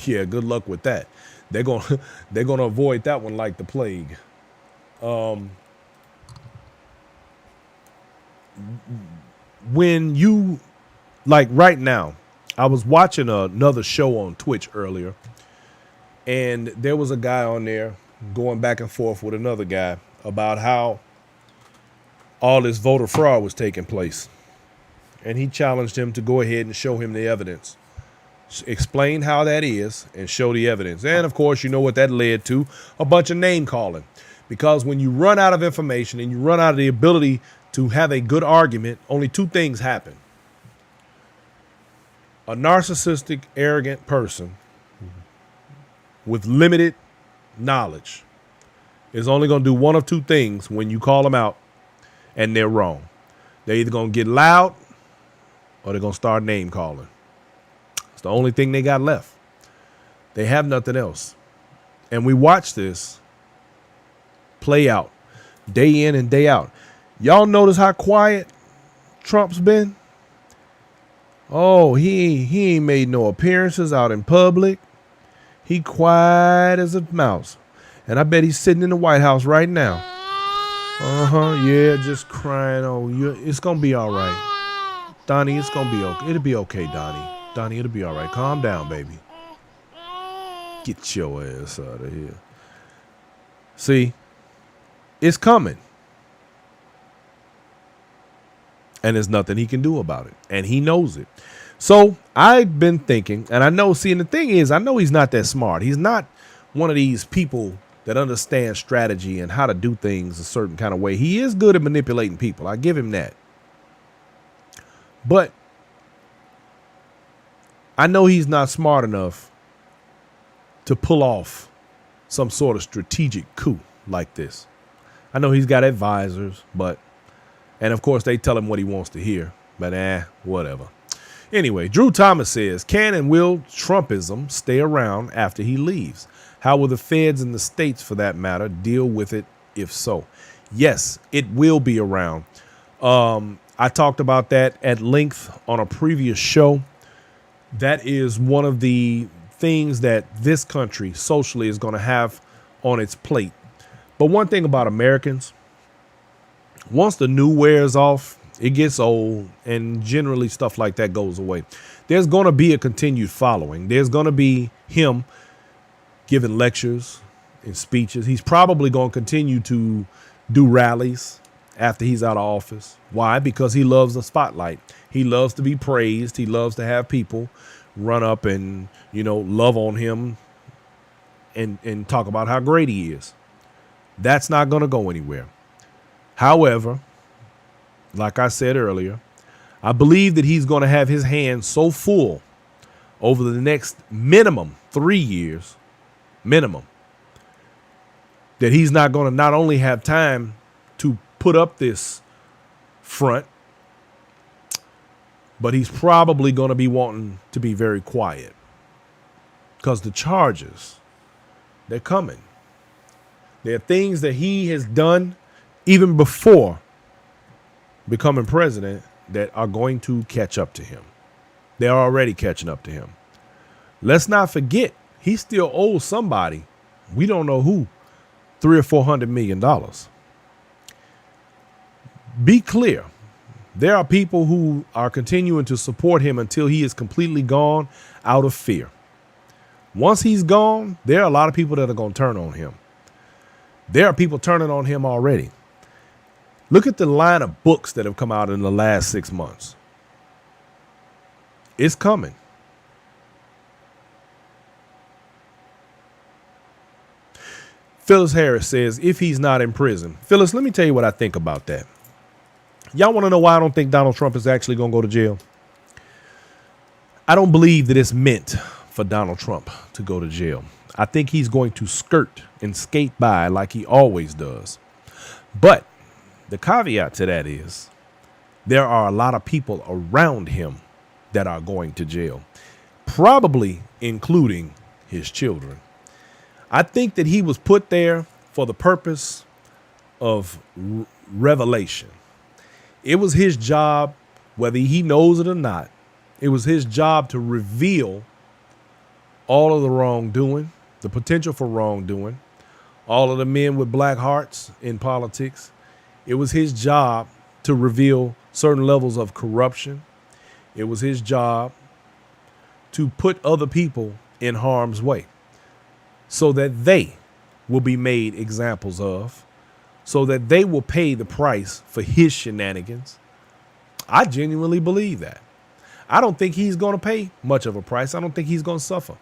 A: Yeah, good luck with that. They're gonna avoid that one like the plague. When you, like right now, I was watching another show on Twitch earlier, and there was a guy on there going back and forth with another guy about how all this voter fraud was taking place. And he challenged him to go ahead and show him the evidence, explain how that is, and show the evidence. And of course, you know what that led to: a bunch of name calling. Because when you run out of information and you run out of the ability to have a good argument, only two things happen. A narcissistic, arrogant person with limited knowledge is only going to do one of two things when you call them out and they're wrong. They're either going to get loud or they're going to start name calling. It's the only thing they got left. They have nothing else. And we watch this play out day in and day out. Y'all notice how quiet Trump's been? Oh, he ain't made no appearances out in public. He quiet as a mouse. And I bet he's sitting in the White House right now. Yeah, just crying. Oh, it's going to be all right. Donnie, it's going to be okay. It'll be okay, Donnie. Donnie, it'll be all right. Calm down, baby. Get your ass out of here. See, it's coming. And there's nothing he can do about it. And he knows it. So I've been thinking, and I know, see, and the thing is, I know he's not that smart. He's not one of these people that understand strategy and how to do things a certain kind of way. He is good at manipulating people. I give him that. But I know he's not smart enough to pull off some sort of strategic coup like this. I know he's got advisors, and of course they tell him what he wants to hear, but whatever. Anyway, Drew Thomas says, can and will Trumpism stay around after he leaves? How will the feds and the states, for that matter, deal with it if so? Yes, it will be around. I talked about that at length on a previous show. That is one of the things that this country socially is going to have on its plate. But one thing about Americans, once the new wears off, it gets old, and generally stuff like that goes away. There's going to be a continued following. There's going to be him giving lectures in speeches. He's probably going to continue to do rallies after he's out of office. Why? Because he loves the spotlight. He loves to be praised. He loves to have people run up and, love on him and talk about how great he is. That's not going to go anywhere. However, like I said earlier, I believe that he's going to have his hands so full over the next minimum 3 years, minimum, that he's not going to not only have time to put up this front, but he's probably going to be wanting to be very quiet because the charges, they're coming. There are things that he has done even before becoming president that are going to catch up to him. They're already catching up to him. Let's not forget, he still owes somebody, we don't know who, $300 or $400 million. Be clear. There are people who are continuing to support him until he is completely gone out of fear. Once he's gone, there are a lot of people that are going to turn on him. There are people turning on him already. Look at the line of books that have come out in the last 6 months. It's coming. Phyllis Harris says, if he's not in prison. Phyllis, let me tell you what I think about that. Y'all want to know why I don't think Donald Trump is actually going to go to jail? I don't believe that it's meant for Donald Trump to go to jail. I think he's going to skirt and skate by like he always does. But the caveat to that is there are a lot of people around him that are going to jail, probably including his children. I think that he was put there for the purpose of revelation. It was his job, whether he knows it or not, it was his job to reveal all of the wrongdoing, the potential for wrongdoing, all of the men with black hearts in politics. It was his job to reveal certain levels of corruption. It was his job to put other people in harm's way so that they will be made examples of, so that they will pay the price for his shenanigans. I genuinely believe that. I don't think he's going to pay much of a price. I don't think he's going to suffer.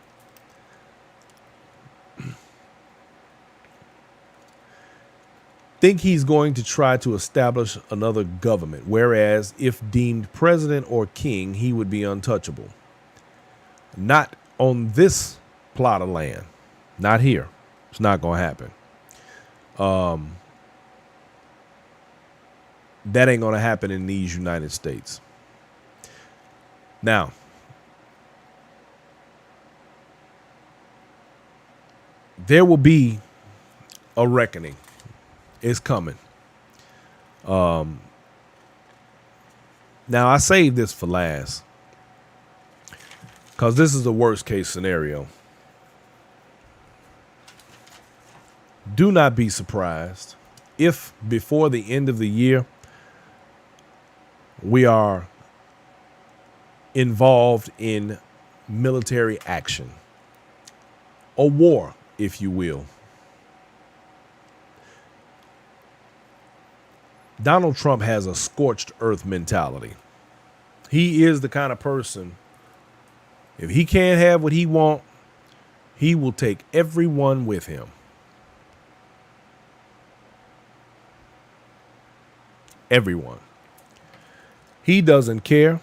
A: Think he's going to try to establish another government, whereas if deemed president or king, he would be untouchable. Not on this plot of land. Not here. It's not going to happen. That ain't going to happen in these United States. Now, there will be a reckoning. It's coming. Now, I saved this for last because this is the worst case scenario. Do not be surprised if before the end of the year we are involved in military action, a war, if you will. Donald Trump has a scorched earth mentality. He is the kind of person, if he can't have what he wants, he will take everyone with him. Everyone. He doesn't care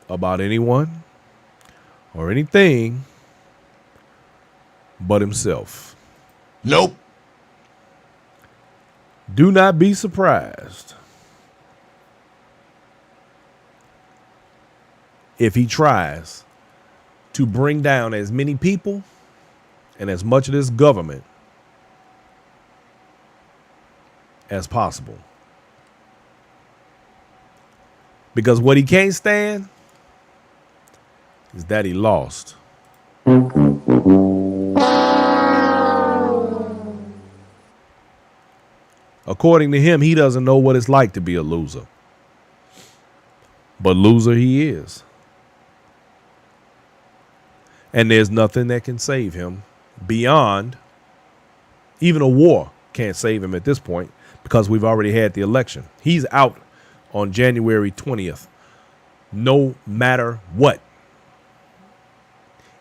A: about anyone or anything but himself.
B: Nope.
A: Do not be surprised if he tries to bring down as many people and as much of this government as possible. Because what he can't stand is that he lost. According to him, he doesn't know what it's like to be a loser. But loser he is. And there's nothing that can save him beyond Even a war can't save him at this point because we've already had the election. He's out on January 20th, no matter what.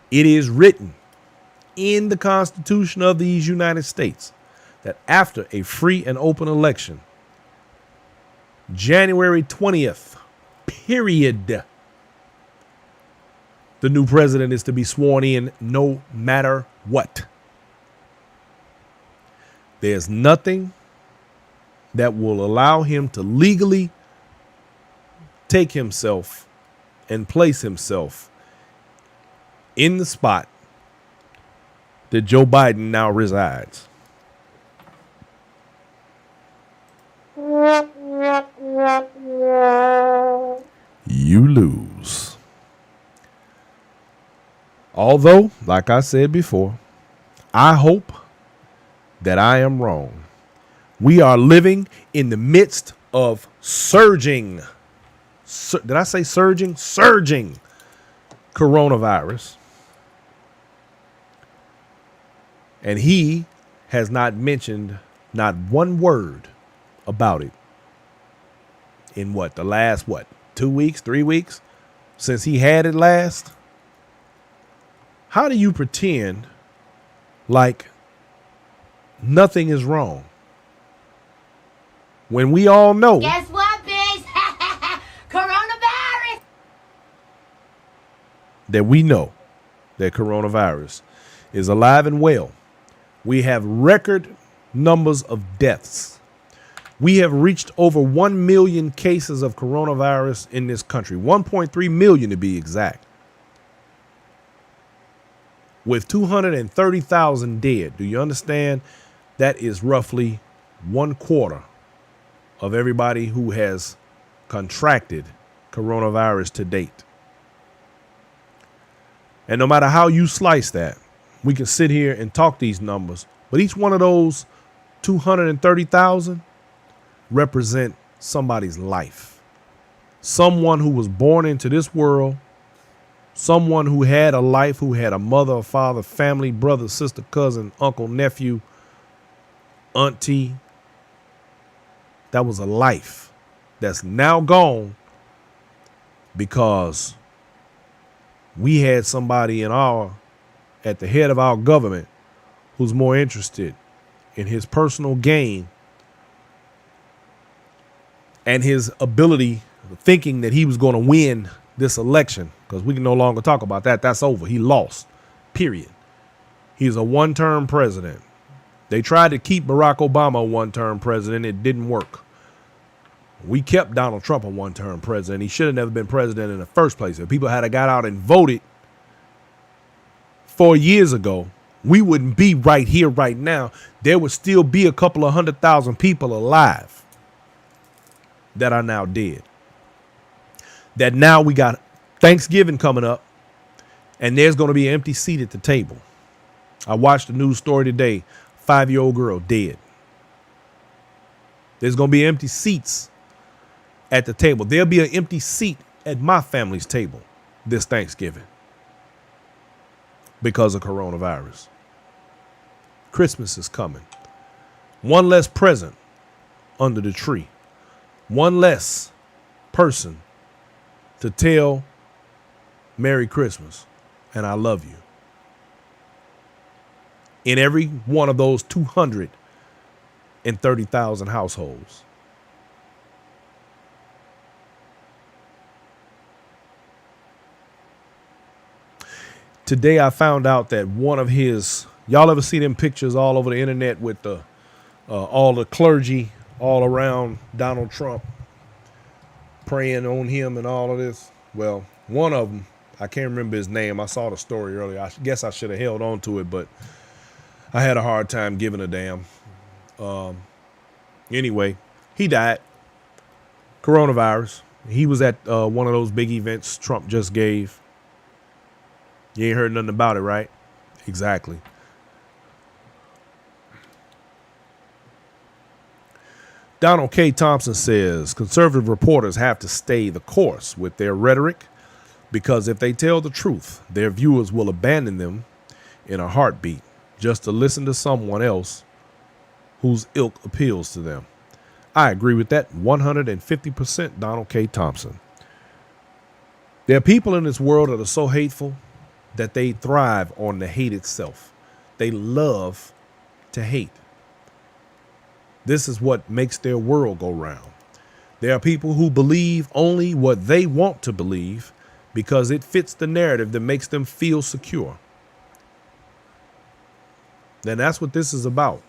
A: It is written in the Constitution of these United States that after a free and open election, January 20th, period, the new president is to be sworn in no matter what. There's nothing that will allow him to legally take himself and place himself in the spot that Joe Biden now resides. You lose. Although, like I said before, I hope that I am wrong. We are living in the midst of surging. Did I say surging? Surging coronavirus. And he has not mentioned not one word about it in the last 2 weeks, 3 weeks since he had it last? How do you pretend like nothing is wrong when we all know?
B: Guess what, bitch? Coronavirus.
A: That we know that coronavirus is alive and well. We have record numbers of deaths. We have reached over 1 million cases of coronavirus in this country, 1.3 million to be exact, with 230,000 dead. Do you understand? That is roughly 1/4 of everybody who has contracted coronavirus to date. And no matter how you slice that, we can sit here and talk these numbers, but each one of those 230,000 represent somebody's life. Someone who was born into this world, someone who had a life, who had a mother, a father, family, brother, sister, cousin, uncle, nephew, auntie. That was a life that's now gone because we had somebody at the head of our government who's more interested in his personal gain and his ability, thinking that he was going to win this election, because we can no longer talk about that. That's over. He lost, period. He's a one-term president. They tried to keep Barack Obama a one-term president. It didn't work. We kept Donald Trump a one-term president. He should have never been president in the first place. If people had got out and voted 4 years ago, we wouldn't be right here right now. There would still be a couple of 100,000 people alive that are now dead. That now we got Thanksgiving coming up, and there's going to be an empty seat at the table. I watched the news story today. 5-year-old girl dead. There's going to be empty seats at the table. There'll be an empty seat at my family's table this Thanksgiving because of coronavirus. Christmas is coming. One less present under the tree. One less person to tell Merry Christmas and I love you in every one of those 230,000 households. Today I found out that one of his, y'all ever see them pictures all over the internet with the all the clergy all around Donald Trump praying on him and all of this? Well, one of them, I can't remember his name. I saw the story earlier. I guess I should have held on to it, but I had a hard time giving a damn. Anyway, he died. Coronavirus. He was at one of those big events Trump just gave. You ain't heard nothing about it, right? Exactly. Donald K. Thompson says conservative reporters have to stay the course with their rhetoric because if they tell the truth, their viewers will abandon them in a heartbeat just to listen to someone else whose ilk appeals to them. I agree with that 150%, Donald K. Thompson. There are people in this world that are so hateful that they thrive on the hate itself. They love to hate. This is what makes their world go round. There are people who believe only what they want to believe because it fits the narrative that makes them feel secure. Then that's what this is about.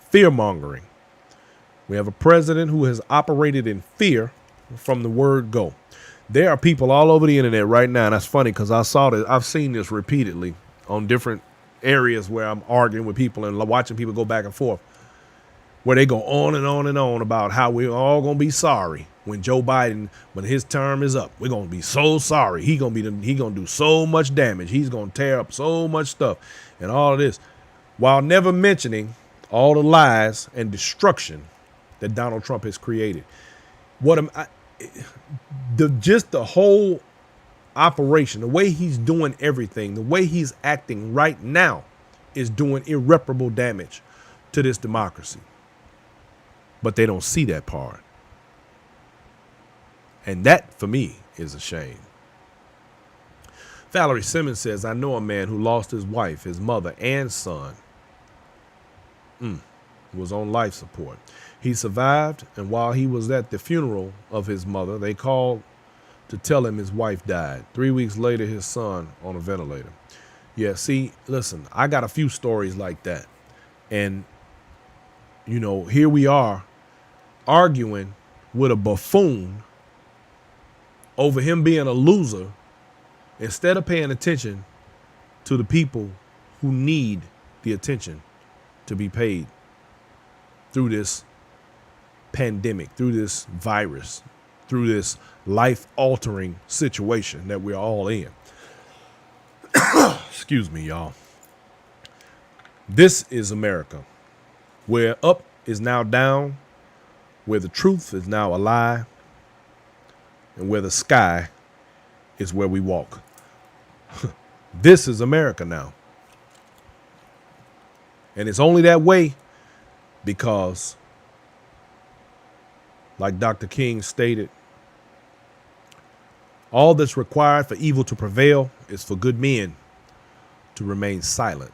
A: Fear mongering. We have a president who has operated in fear from the word go. There are people all over the internet right now, and that's funny because I've seen this repeatedly on different areas where I'm arguing with people and watching people go back and forth, where they go on and on and on about how we're all going to be sorry when Joe Biden, when his term is up. We're going to be so sorry. He going to do so much damage. He's going to tear up so much stuff and all of this, while never mentioning all the lies and destruction that Donald Trump has created. Just the whole operation, the way he's doing everything, the way he's acting right now is doing irreparable damage to this democracy. But they don't see that part. And that, for me, is a shame. Valerie Simmons says, I know a man who lost his wife, his mother, and son. Was on life support. He survived, and while he was at the funeral of his mother, they called to tell him his wife died. 3 weeks later, his son on a ventilator. Yeah, see, listen, I got a few stories like that. And, here we are arguing with a buffoon over him being a loser instead of paying attention to the people who need the attention to be paid through this pandemic, through this virus, through this life-altering situation that we're all in. Excuse me, y'all. This is America, where up is now down, where the truth is now a lie, and where the sky is where we walk. This is America now. And it's only that way because, like Dr. King stated, all that's required for evil to prevail is for good men to remain silent.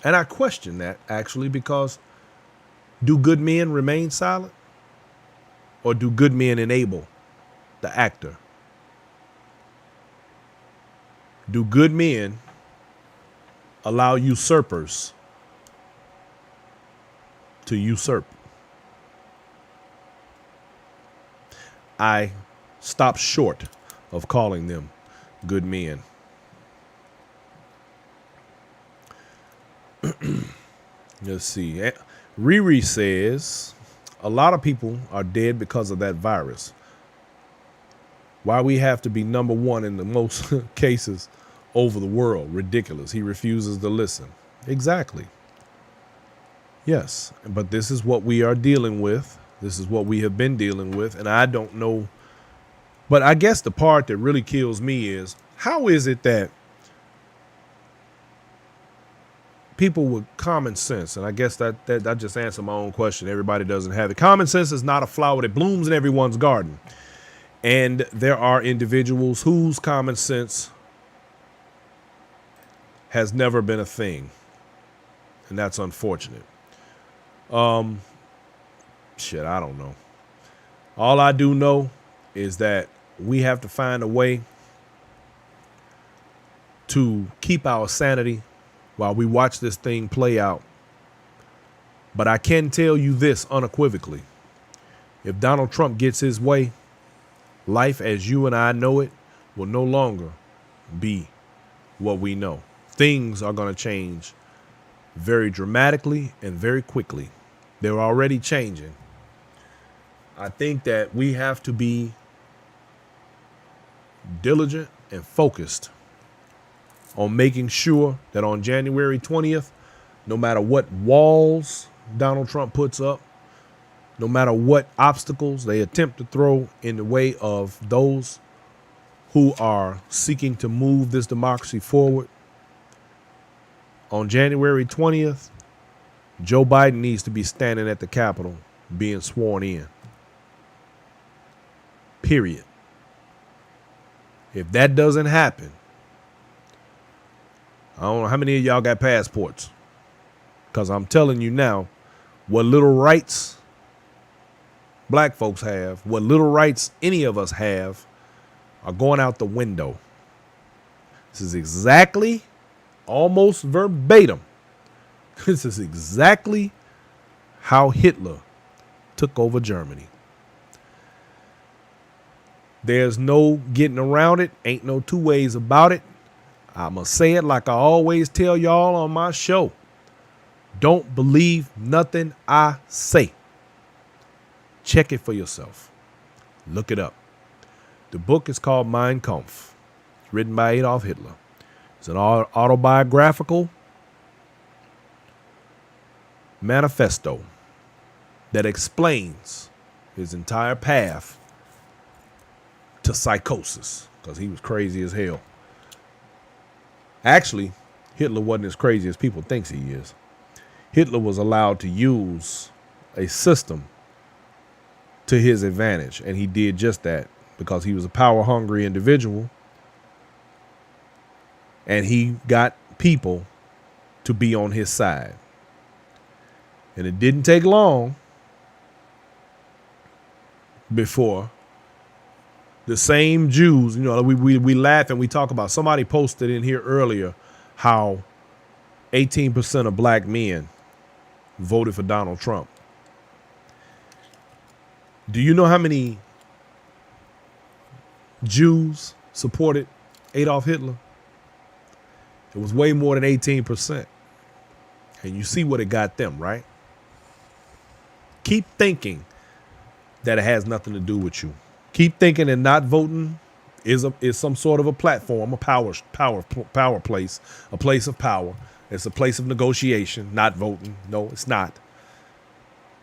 A: And I question that, actually, because do good men remain silent? Or do good men enable the actor? Do good men allow usurpers to usurp? I stop short of calling them good men. Let's see. Riri says, a lot of people are dead because of that virus. Why we have to be number one in the most cases over the world. Ridiculous. He refuses to listen. Exactly. Yes, but this is what we are dealing with. This is what we have been dealing with. And I don't know. But I guess the part that really kills me is, how is it that people with common sense, and I guess that I just answered my own question. Everybody doesn't have it. Common sense is not a flower that blooms in everyone's garden. And there are individuals whose common sense has never been a thing. And that's unfortunate. I don't know. All I do know is that we have to find a way to keep our sanity while we watch this thing play out. But I can tell you this unequivocally. If Donald Trump gets his way, life as you and I know it will no longer be what we know. Things are going to change very dramatically and very quickly. They're already changing. I think that we have to be diligent and focused on making sure that on January 20th, no matter what walls Donald Trump puts up, no matter what obstacles they attempt to throw in the way of those who are seeking to move this democracy forward, on January 20th, Joe Biden needs to be standing at the Capitol being sworn in. Period. If that doesn't happen, I don't know how many of y'all got passports. Because I'm telling you now, what little rights black folks have, what little rights any of us have, are going out the window. This is exactly, almost verbatim, this is exactly how Hitler took over Germany. There's no getting around it. Ain't no two ways about it. I'm going to say it like I always tell y'all on my show. Don't believe nothing I say. Check it for yourself. Look it up. The book is called Mein Kampf. It's written by Adolf Hitler. It's an autobiographical manifesto that explains his entire path to psychosis, because he was crazy as hell. Actually, Hitler wasn't as crazy as people think he is. Hitler was allowed to use a system to his advantage, and he did just that because he was a power-hungry individual, and he got people to be on his side. And it didn't take long before the same Jews, we laugh and we talk about, somebody posted in here earlier how 18% of black men voted for Donald Trump. Do you know how many Jews supported Adolf Hitler? It was way more than 18%. And you see what it got them, right? Keep thinking that it has nothing to do with you. Keep thinking that not voting is some sort of a platform, a power place, a place of power. It's a place of negotiation, not voting. No, it's not.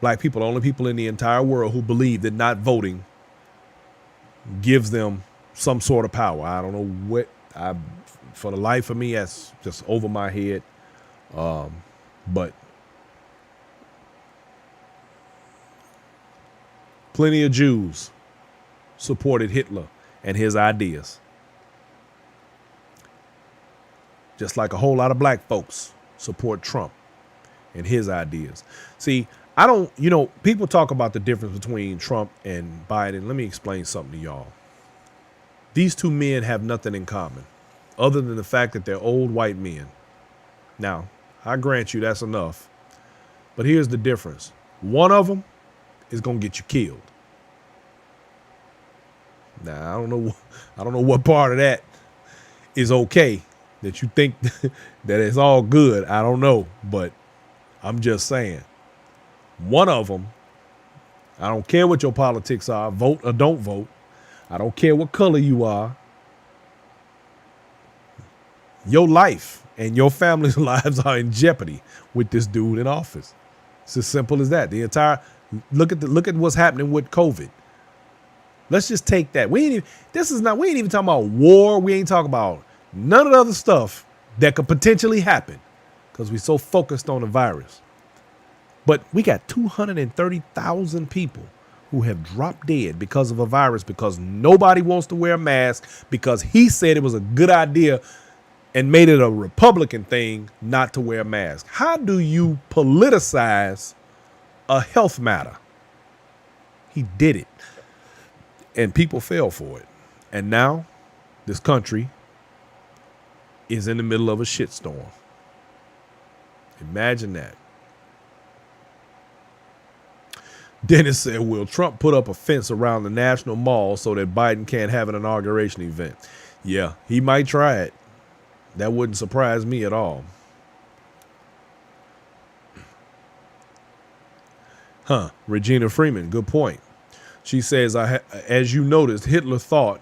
A: Black people are the only people in the entire world who believe that not voting gives them some sort of power. I don't know what, for the life of me, that's just over my head. But plenty of Jews supported Hitler and his ideas. Just like a whole lot of black folks support Trump and his ideas. See, people talk about the difference between Trump and Biden. Let me explain something to y'all. These two men have nothing in common other than the fact that they're old white men. Now, I grant you that's enough. But here's the difference. One of them is going to get you killed. Now, I don't know what part of that is okay, that you think that it's all good. I don't know, but I'm just saying. One of them, I don't care what your politics are, vote or don't vote. I don't care what color you are. Your life and your family's lives are in jeopardy with this dude in office. It's as simple as that. Look at what's happening with COVID. Let's just take that. We ain't even talking about war. We ain't talking about none of the other stuff that could potentially happen because we're so focused on the virus. But we got 230,000 people who have dropped dead because of a virus, because nobody wants to wear a mask, because he said it was a good idea and made it a Republican thing not to wear a mask. How do you politicize a health matter? He did it. And people fell for it. And now this country is in the middle of a shitstorm. Imagine that. Dennis said, will Trump put up a fence around the National Mall so that Biden can't have an inauguration event? Yeah, he might try it. That wouldn't surprise me at all. Regina Freeman, good point. She says, as you noticed, Hitler thought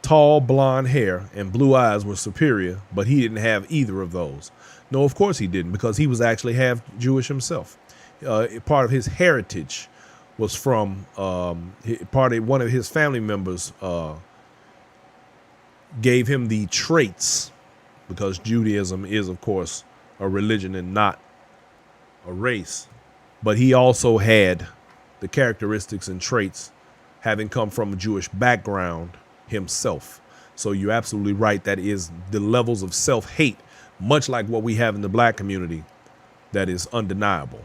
A: tall blonde hair and blue eyes were superior, but he didn't have either of those. No, of course he didn't, because he was actually half Jewish himself. Part of his heritage was from one of his family members gave him the traits, because Judaism is, of course, a religion and not a race, but he also had the characteristics and traits having come from a Jewish background himself. So you're absolutely right. That is the levels of self-hate, much like what we have in the black community, that is undeniable.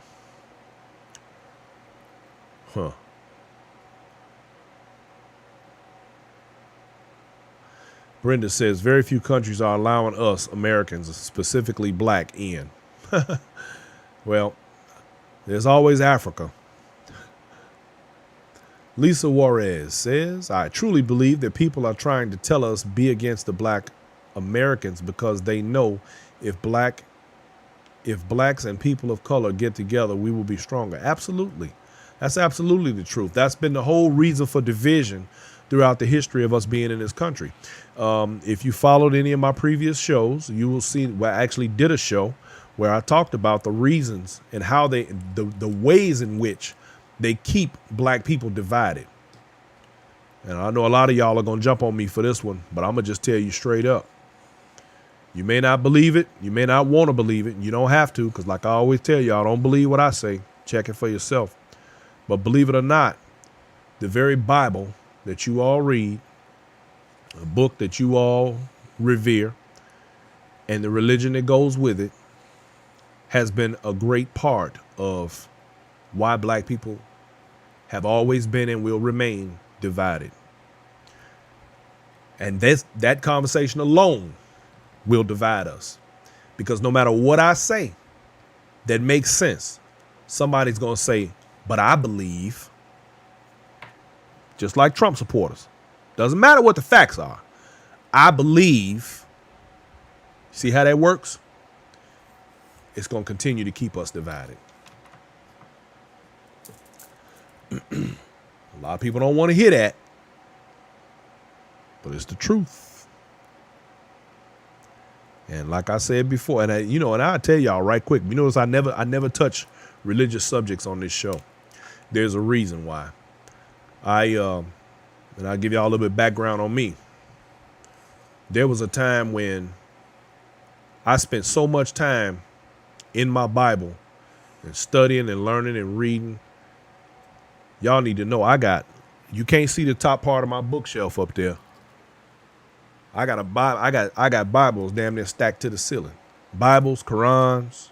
A: Brenda says very few countries are allowing us Americans, specifically black, in. Well, there's always Africa. Lisa Juarez says, I truly believe that people are trying to tell us be against the black Americans because they know if blacks and people of color get together, we will be stronger. Absolutely. That's absolutely the truth. That's been the whole reason for division throughout the history of us being in this country. If you followed any of my previous shows, you will see I actually did a show where I talked about the reasons and how the ways in which they keep black people divided. And I know a lot of y'all are going to jump on me for this one, but I'm going to just tell you straight up. You may not believe it. You may not want to believe it. You don't have to, because like I always tell y'all, don't believe what I say. Check it for yourself. But believe it or not, the very Bible that you all read, a book that you all revere, and the religion that goes with it has been a great part of why black people have always been and will remain divided. And that conversation alone will divide us, because no matter what I say that makes sense, somebody's going to say, but I believe, just like Trump supporters. Doesn't matter what the facts are. I believe. See how that works? It's going to continue to keep us divided. A lot of people don't want to hear that, but it's the truth. And like I said before, and I'll tell y'all right quick, you notice I never touch religious subjects on this show. There's a reason why. And I'll give y'all a little bit of background on me. There was a time when I spent so much time in my Bible and studying and learning and reading. Y'all need to know you can't see the top part of my bookshelf up there. I got Bibles damn near stacked to the ceiling. Bibles, Qurans,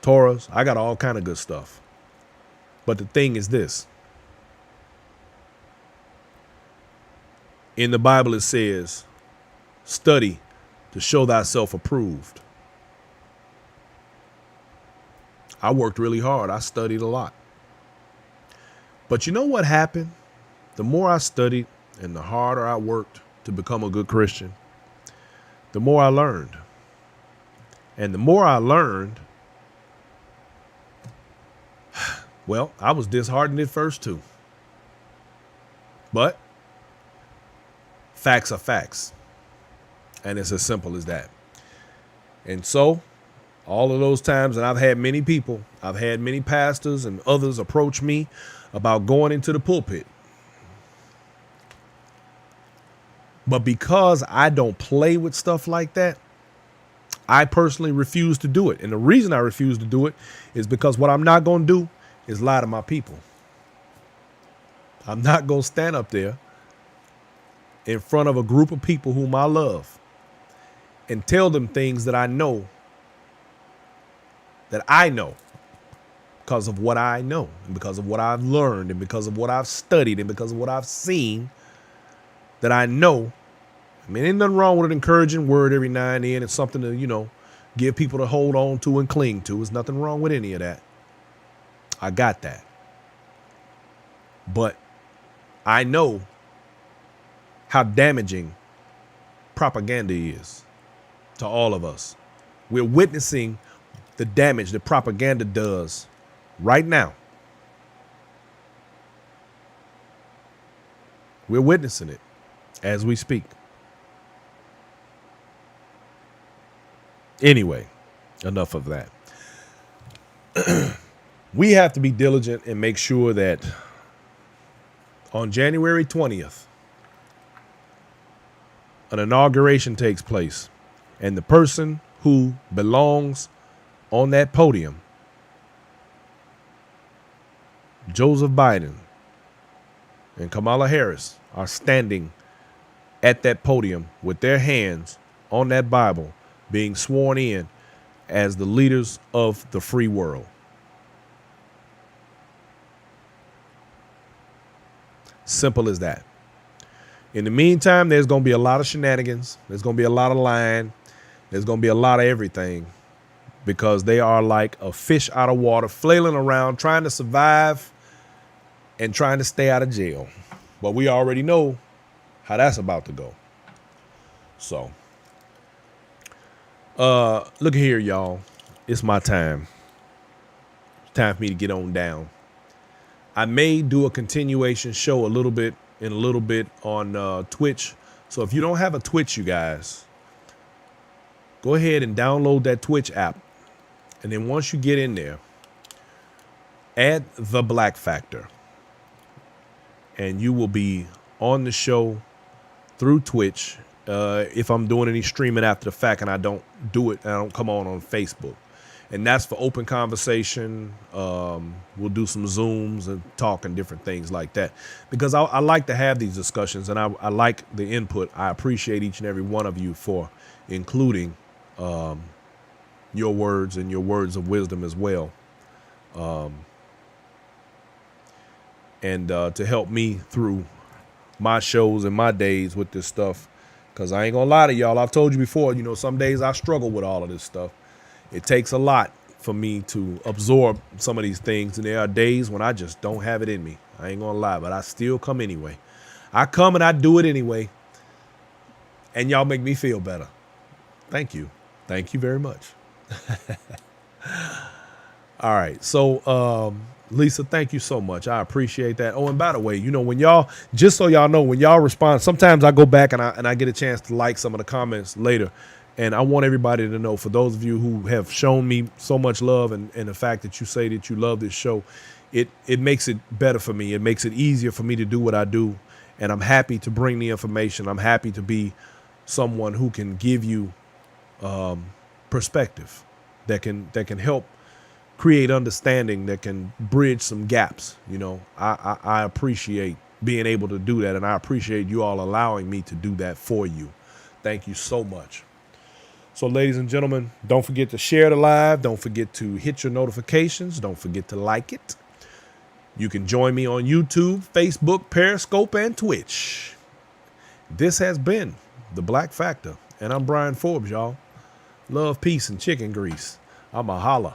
A: Torahs. I got all kind of good stuff. But the thing is this. In the Bible, it says, study to show thyself approved. I worked really hard. I studied a lot. But you know what happened? The more I studied and the harder I worked to become a good Christian, the more I learned. And the more I learned, well, I was disheartened at first too. But facts are facts. And it's as simple as that. And so all of those times, and I've had many pastors and others approach me about going into the pulpit. But because I don't play with stuff like that, I personally refuse to do it. And the reason I refuse to do it is because what I'm not going to do is lie to my people. I'm not going to stand up there in front of a group of people whom I love and tell them things that I know because of what I know and because of what I've learned and because of what I've studied and because of what I've seen, that I know. I mean, ain't nothing wrong with an encouraging word every now and then. It's something to, give people to hold on to and cling to. There's nothing wrong with any of that. I got that. But I know how damaging propaganda is to all of us. We're witnessing the damage that propaganda does right now. We're witnessing it as we speak. Anyway, enough of that. We have to be diligent and make sure that on January 20th, an inauguration takes place, and the person who belongs on that podium Joseph Biden and Kamala Harris are standing at that podium with their hands on that Bible, being sworn in as the leaders of the free world. Simple as that. In the meantime, there's going to be a lot of shenanigans. There's going to be a lot of lying. There's going to be a lot of everything, because they are like a fish out of water, flailing around, trying to survive and trying to stay out of jail. But we already know how that's about to go. So, look here, y'all. It's my time. It's time for me to get on down. I may do a continuation show a little bit on Twitch. So if you don't have a Twitch, you guys, go ahead and download that Twitch app. And then once you get in there, add the Black Factor. And you will be on the show through Twitch. If I'm doing any streaming after the fact and I don't do it, I don't come on Facebook. And that's for open conversation. We'll do some Zooms and talk and different things like that, because I like to have these discussions, and I like the input. I appreciate each and every one of you for including your words and your words of wisdom as well. And to help me through my shows and my days with this stuff, because I ain't gonna lie to y'all. I've told you before, some days I struggle with all of this stuff. It takes a lot for me to absorb some of these things. And there are days when I just don't have it in me. I ain't gonna lie, but I still come anyway. I come and I do it anyway. And y'all make me feel better. Thank you. Thank you very much. All right. So, Lisa, thank you so much. I appreciate that. Oh, and by the way, when y'all, just so y'all know, when y'all respond, sometimes I go back and I get a chance to like some of the comments later. And I want everybody to know, for those of you who have shown me so much love and the fact that you say that you love this show, it makes it better for me. It makes it easier for me to do what I do. And I'm happy to bring the information. I'm happy to be someone who can give you perspective that can help create understanding, that can bridge some gaps. I appreciate being able to do that. And I appreciate you all allowing me to do that for you. Thank you so much. So, ladies and gentlemen, don't forget to share the live. Don't forget to hit your notifications. Don't forget to like it. You can join me on YouTube, Facebook, Periscope, and Twitch. This has been The Black Factor, and I'm Brian Forbes, y'all. Love, peace, and chicken grease. I'm a holla.